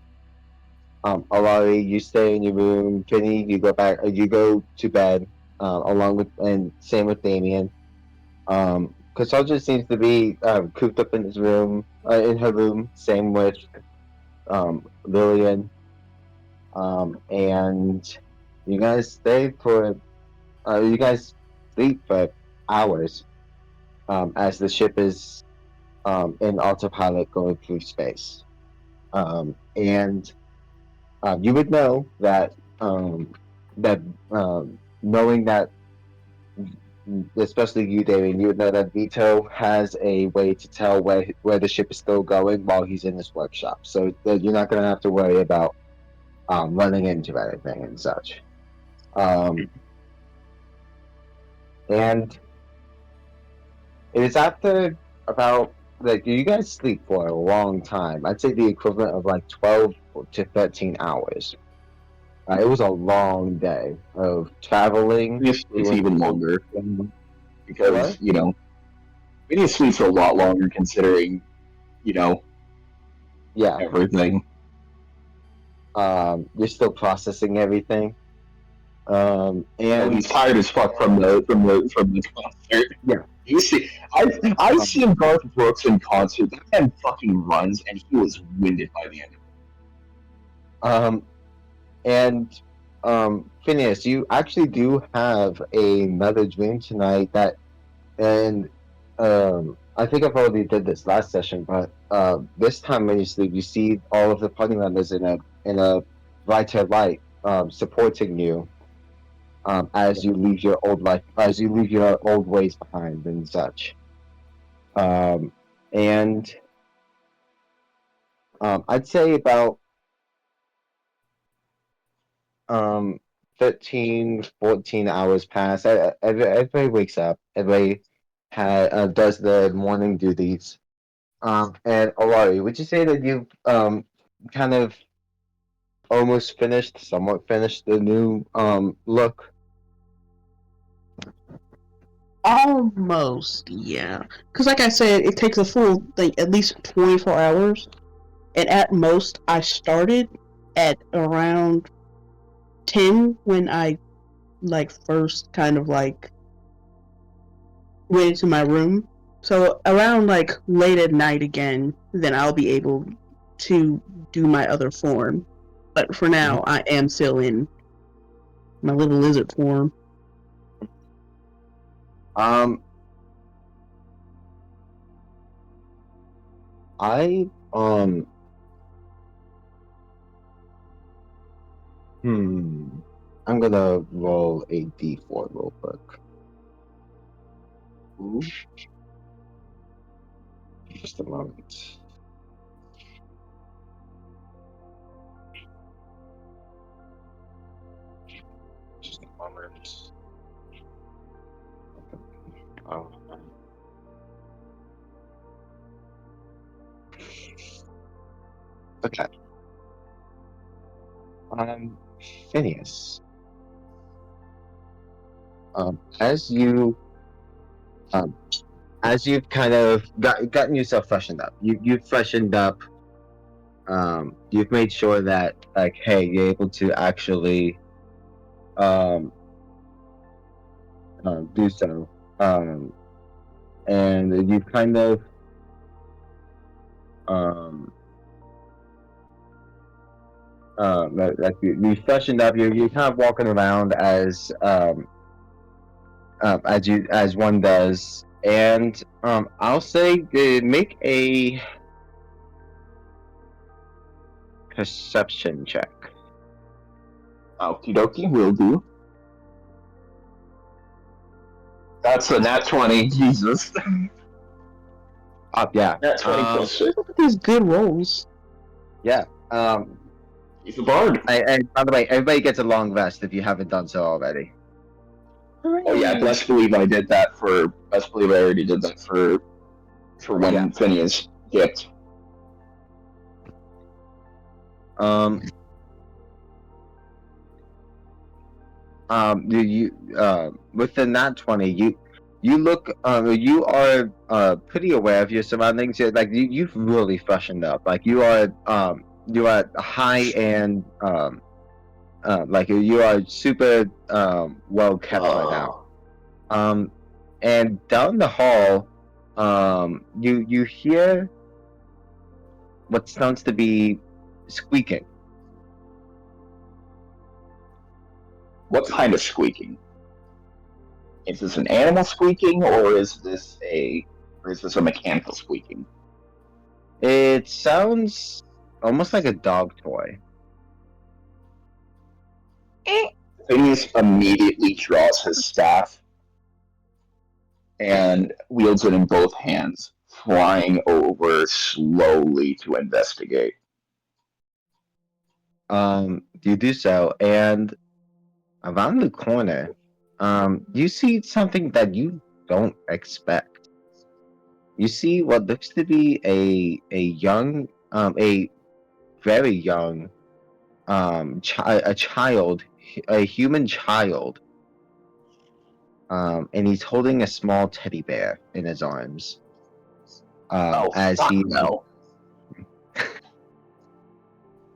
Alari, you stay in your room. Finny, you go back. You go to bed. Along with and same with Damien. Cassandra seems to be cooped up in his room, in her room. Same with Lillian. And you guys stay for. You guys sleep for hours. As the ship is in autopilot going through space. And you would know that knowing that, especially you, Damien, you would know that Vito has a way to tell where the ship is still going while he's in his workshop. So that you're not going to have to worry about running into anything and such. And it is after about you guys sleep for a long time. I'd say the equivalent of like 12 to 13 hours. It was a long day of traveling. It's even longer because What? you know, video sleeps are a lot longer considering, you know, Yeah. everything. You're still processing everything. And And he's tired as fuck from the concert. Yeah. You see, I've seen Garth Brooks in concert. That man fucking runs, and he was winded by the end. Phineas, you actually do have another dream tonight and I think I've already did this last session, but this time when you sleep, you see all of the party members in a brighter light, supporting you, as you leave your old life, as you leave your old ways behind and such. And I'd say about 13, 14 hours pass. Everybody wakes up. Everybody does their morning duties. And Alari, would you say that you've kind of somewhat finished the new look? Almost, yeah. Because, like I said, it takes a full, at least 24 hours. And at most, I started at around 10 when I, first kind of, went into my room. So, around, late at night again, then I'll be able to do my other form. But for now, I am still in my little lizard form. I'm gonna roll a d4 real quick. Just a moment. Just a moment. Oh. Okay. Phineas. As you as you've kind of gotten yourself freshened up, you've freshened up. You've made sure that, like, hey, you're able to actually do so. And you've kind of like you freshened up. You're kind of walking around as one does, and I'll say make a perception check. Okie dokie, will do. That's a nat 20, Jesus. Yeah. Nat 20 plus Look at these good rolls. Yeah. He's a bard. And by the way, everybody gets a long rest if you haven't done so already. Oh yeah, best believe I did that for. Best believe I already did that for when Phineas dipped. With the nat 20, you look, you are pretty aware of your surroundings. Like you've really freshened up. Like you are high and like you are super well kept right now. And down the hall, you hear what sounds to be squeaking. What kind of squeaking? Is this an animal squeaking, or is this a mechanical squeaking? It sounds almost like a dog toy. Phineas immediately draws his staff and wields it in both hands, flying over slowly to investigate. You do so, and around the corner, you see something that you don't expect. You see what looks to be a very young, a human child, and he's holding a small teddy bear in his arms. No.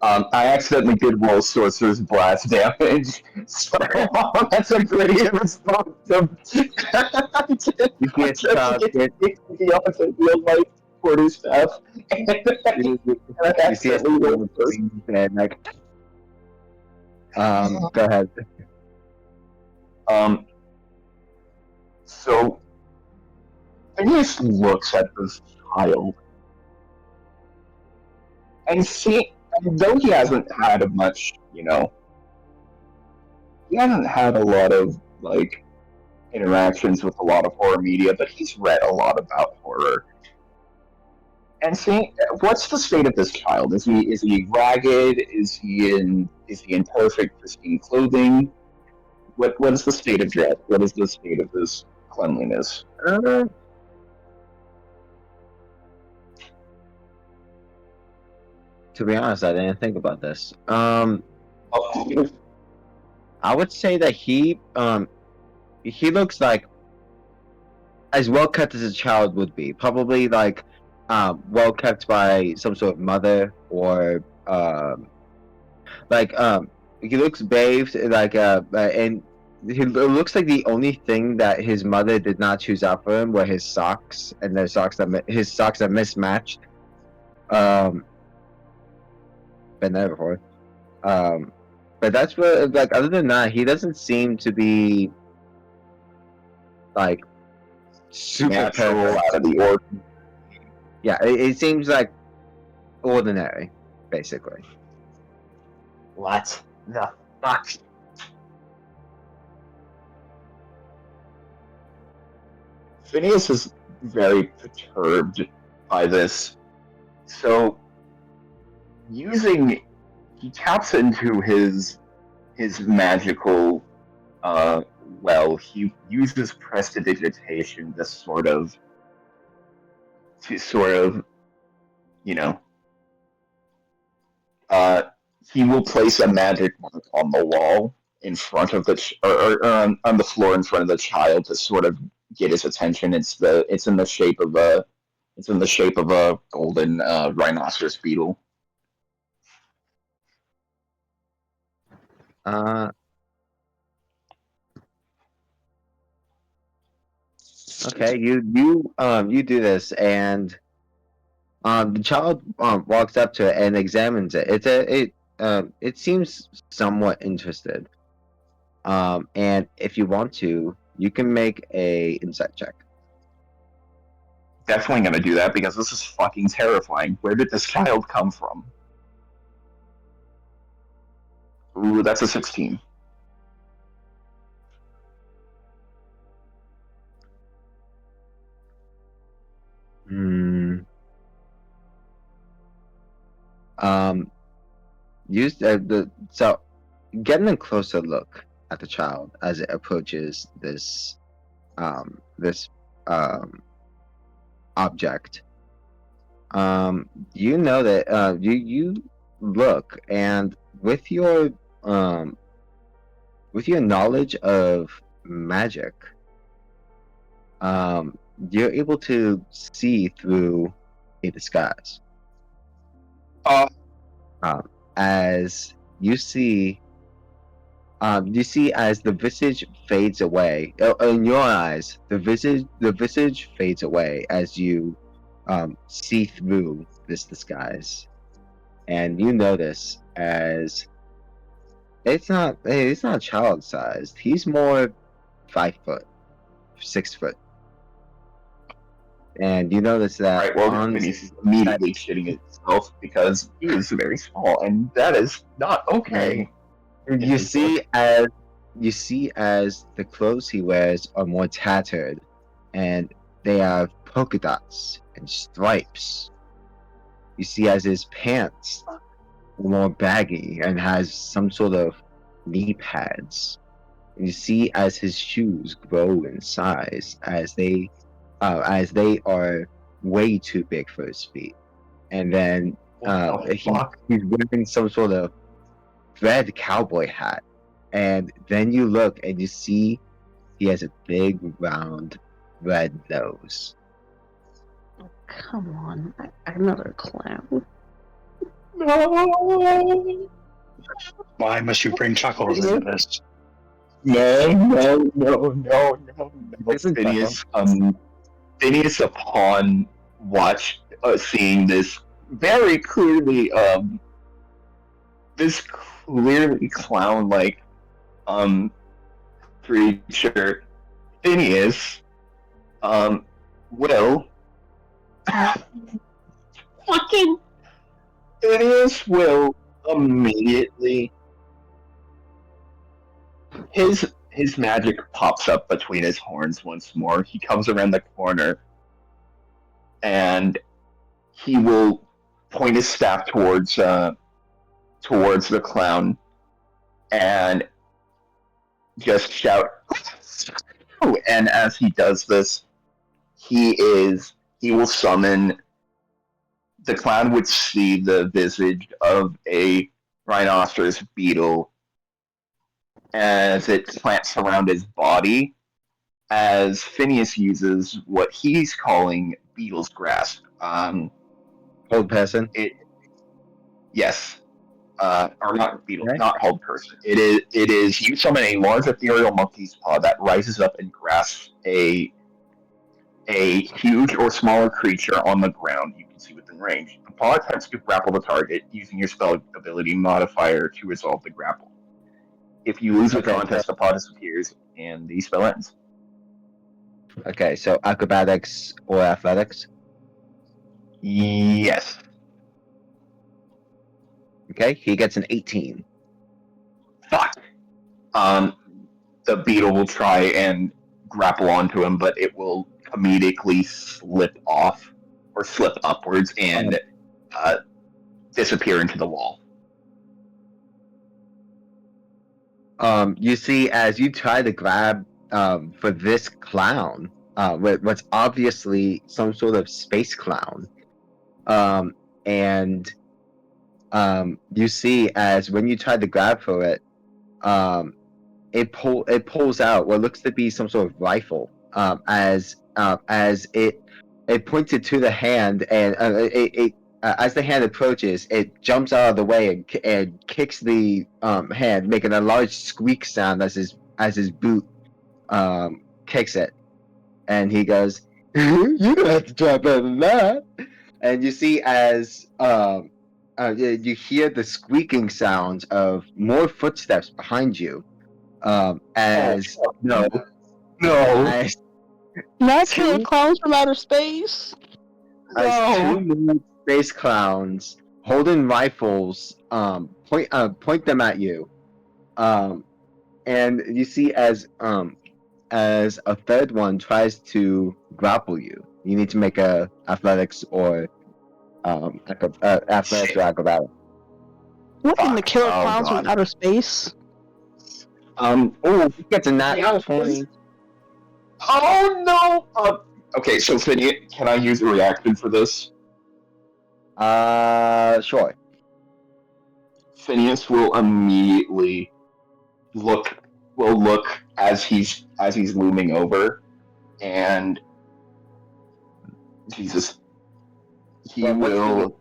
I accidentally did roll Sorcerer's Blast damage, so that's a great response. You can't stop it. Real life quarter stuff. You see a and like, go ahead. So Phineas looks at this child and though he hasn't had much, he hasn't had a lot of like interactions with a lot of horror media, but he's read a lot about horror. And what's the state of this child? Is he ragged? Is he in perfect, pristine clothing? What is the state of dress? What is the state of his cleanliness? To be honest, I didn't think about this. I would say that he looks like as well kept as a child would be. Probably like well kept by some sort of mother, or he looks bathed like and it looks like the only thing that his mother did not choose out for him were his socks, and his socks are mismatched. Been there before. But that's what, like, other than that, he doesn't seem to be like super natural, out of the ordinary. Yeah, it seems like ordinary, basically. What the fuck? Phineas is very perturbed by this. So, he taps into his magical, he uses prestidigitation to sort of, he will place a magic mark on the wall in front of on the floor in front of the child to sort of get his attention. It's in the shape of a golden rhinoceros beetle. Okay, you do this, and the child walks up to it and examines it. It seems somewhat interested. And if you want to, you can make a insight check. Definitely gonna do that because this is fucking terrifying. Where did this child come from? Ooh, that's a 16. Hmm. Use so getting a closer look at the child as it approaches this this object. You know that you look, and with your knowledge of magic, you're able to see through a disguise. As you see as the visage fades away. In your eyes, the visage fades away as you see through this disguise, and you notice as it's not child sized. He's more 5 foot, 6 foot, and you notice that Right, well, he's immediately shitting itself because he is very small, and that is not okay. You see as the clothes he wears are more tattered, and they have polka dots and stripes. You see as his pants are more baggy and has some sort of knee pads. You see as his shoes grow in size as they are way too big for his feet. And then he's wearing some sort of red cowboy hat. And then you look and you see he has a big round red nose. Come on, another clown. No! Why must you bring chuckles into this? No. Isn't Phineas, upon seeing this very clearly, this clearly clown-like, creature, Phineas, will fucking Phineas will immediately his magic pops up between his horns once more. He comes around the corner and he will point his staff towards the clown and just shout, and as he does this, he will summon. The clown would see the visage of a rhinoceros beetle as it clamps around his body, as Phineas uses what he's calling Beetle's Grasp. Hold person? Yes. Or not beetle, okay. Not hold person. It is you summon a large ethereal monkey's paw that rises up and grasps a huge or smaller creature on the ground you can see within range. The paw attempts to grapple the target using your spell ability modifier to resolve the grapple. If you lose the contest, the paw disappears and the spell ends. Okay, so acrobatics or athletics? Yes. Okay, he gets an 18. Fuck. The beetle will try and grapple onto him, but it will comedically slip off or slip upwards and disappear into the wall. You see, as you try to grab for this clown, what's obviously some sort of space clown, and you see as when you try to grab for it, it pulls out what looks to be some sort of rifle as it pointed to the hand, and as the hand approaches, it jumps out of the way and kicks the hand, making a large squeak sound as his boot kicks it, and he goes, "You're gonna have to try better than that." And you see as you hear the squeaking sounds of more footsteps behind you. As No. as Not killer clowns from outer space. as two more space clowns holding rifles point them at you, and you see as a third one tries to grapple you. You need to make a athletics or athletics or acrobatics. What in the killer Oh, clowns God. from outer space? Oh, he gets a nat Yeah, 20. Oh no! Okay, so Phineas, can I use a reaction for this? Sure. Phineas will immediately look as he's looming over, and Jesus, he Well, what's will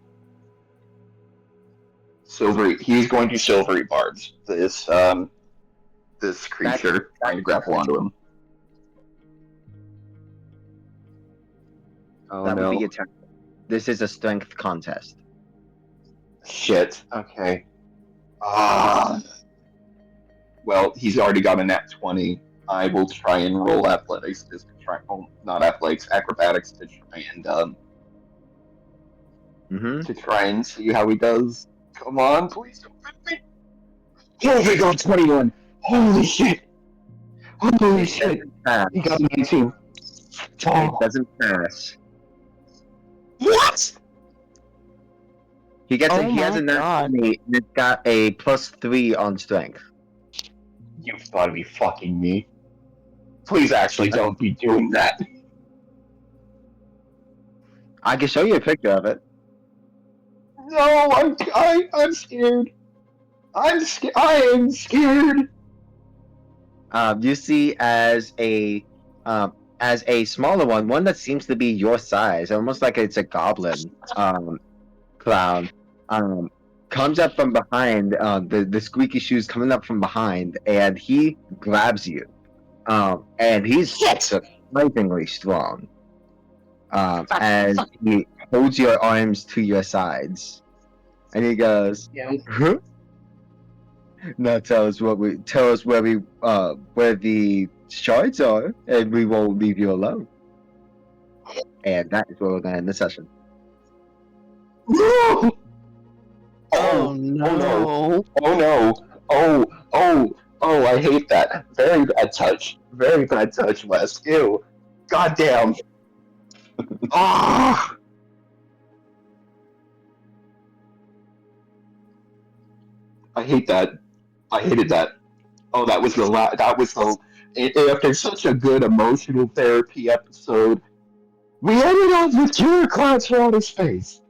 silvery. He's going to silvery barbs this creature trying to grapple onto him. Oh That no! would be attack. This is a strength contest. Shit. Okay. Ah. Well, he's already got a nat 20. I will try and roll athletics just to try. Oh, not athletics, acrobatics to try and to try and see how he does. Come on, please don't hit me. Oh my god, 21! Holy shit! Holy shit! He got a 19. It Oh. doesn't pass. What? He Oh has my a nat God. 20, and it's got a +3 on strength. You've got to be fucking me. Please actually don't be doing that. I can show you a picture of it. No, I'm scared. I am scared. You see as a smaller one that seems to be your size, almost like it's a goblin clown, comes up from behind, the squeaky shoes coming up from behind, and he grabs you. And he's surprisingly strong. As he holds your arms to your sides, and he goes, "Huh? Now tell us where the shards are, and we won't leave you alone." And that is where we're gonna end the session. No! Oh no. Oh no! Oh! I hate that. Very bad touch. Very bad touch, Wes. Ew. Goddamn. Ah! I hate that. I hated that. Oh, that was the after such a good emotional therapy episode, we ended up with Killer Clowns from Outer Space.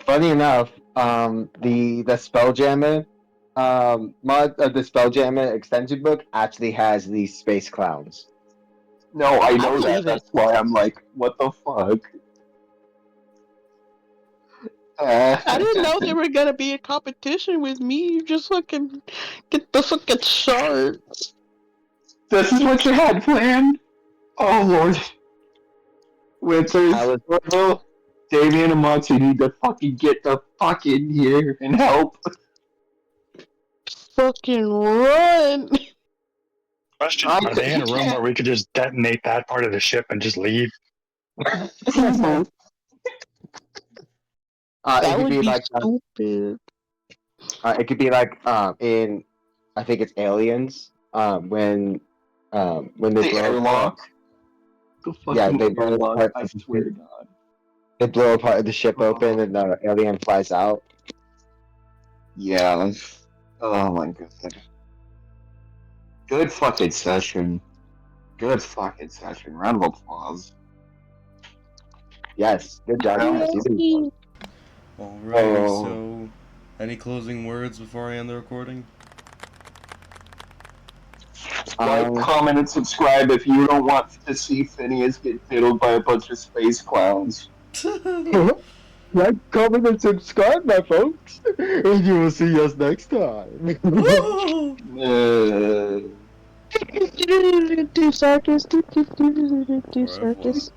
Funny enough, the Spelljammer the Spelljammer extension book actually has these space clowns. No, I know believe that. it. That's why I'm like, what the fuck? I didn't know there were gonna be a competition with me. You just fucking get the fucking shards. This is what you had planned? Oh lord. Winters, I was- Orville, Damien, and Monty need to fucking get the fuck in here and help. Fucking run. Question: I Are they in a room can't. where we could just detonate that part of the ship and just leave? That it could would be be like stupid. it could be like in, I think it's Aliens, when they The blow airlock. The fucking Yeah, they blow airlock, apart I the swear to God. they blow a part of the ship open and the alien flies out. Yeah. Oh my god. Good fucking session. Good fucking session. Round of applause. Yes, good job. guys. You did it. Alright, Oh. so any closing words before I end the recording? Like, comment, and subscribe if you don't want to see Phineas get diddled by a bunch of space clowns. Like, comment, and subscribe, my folks, and you will see us next time. Uh, Do circus, do circus.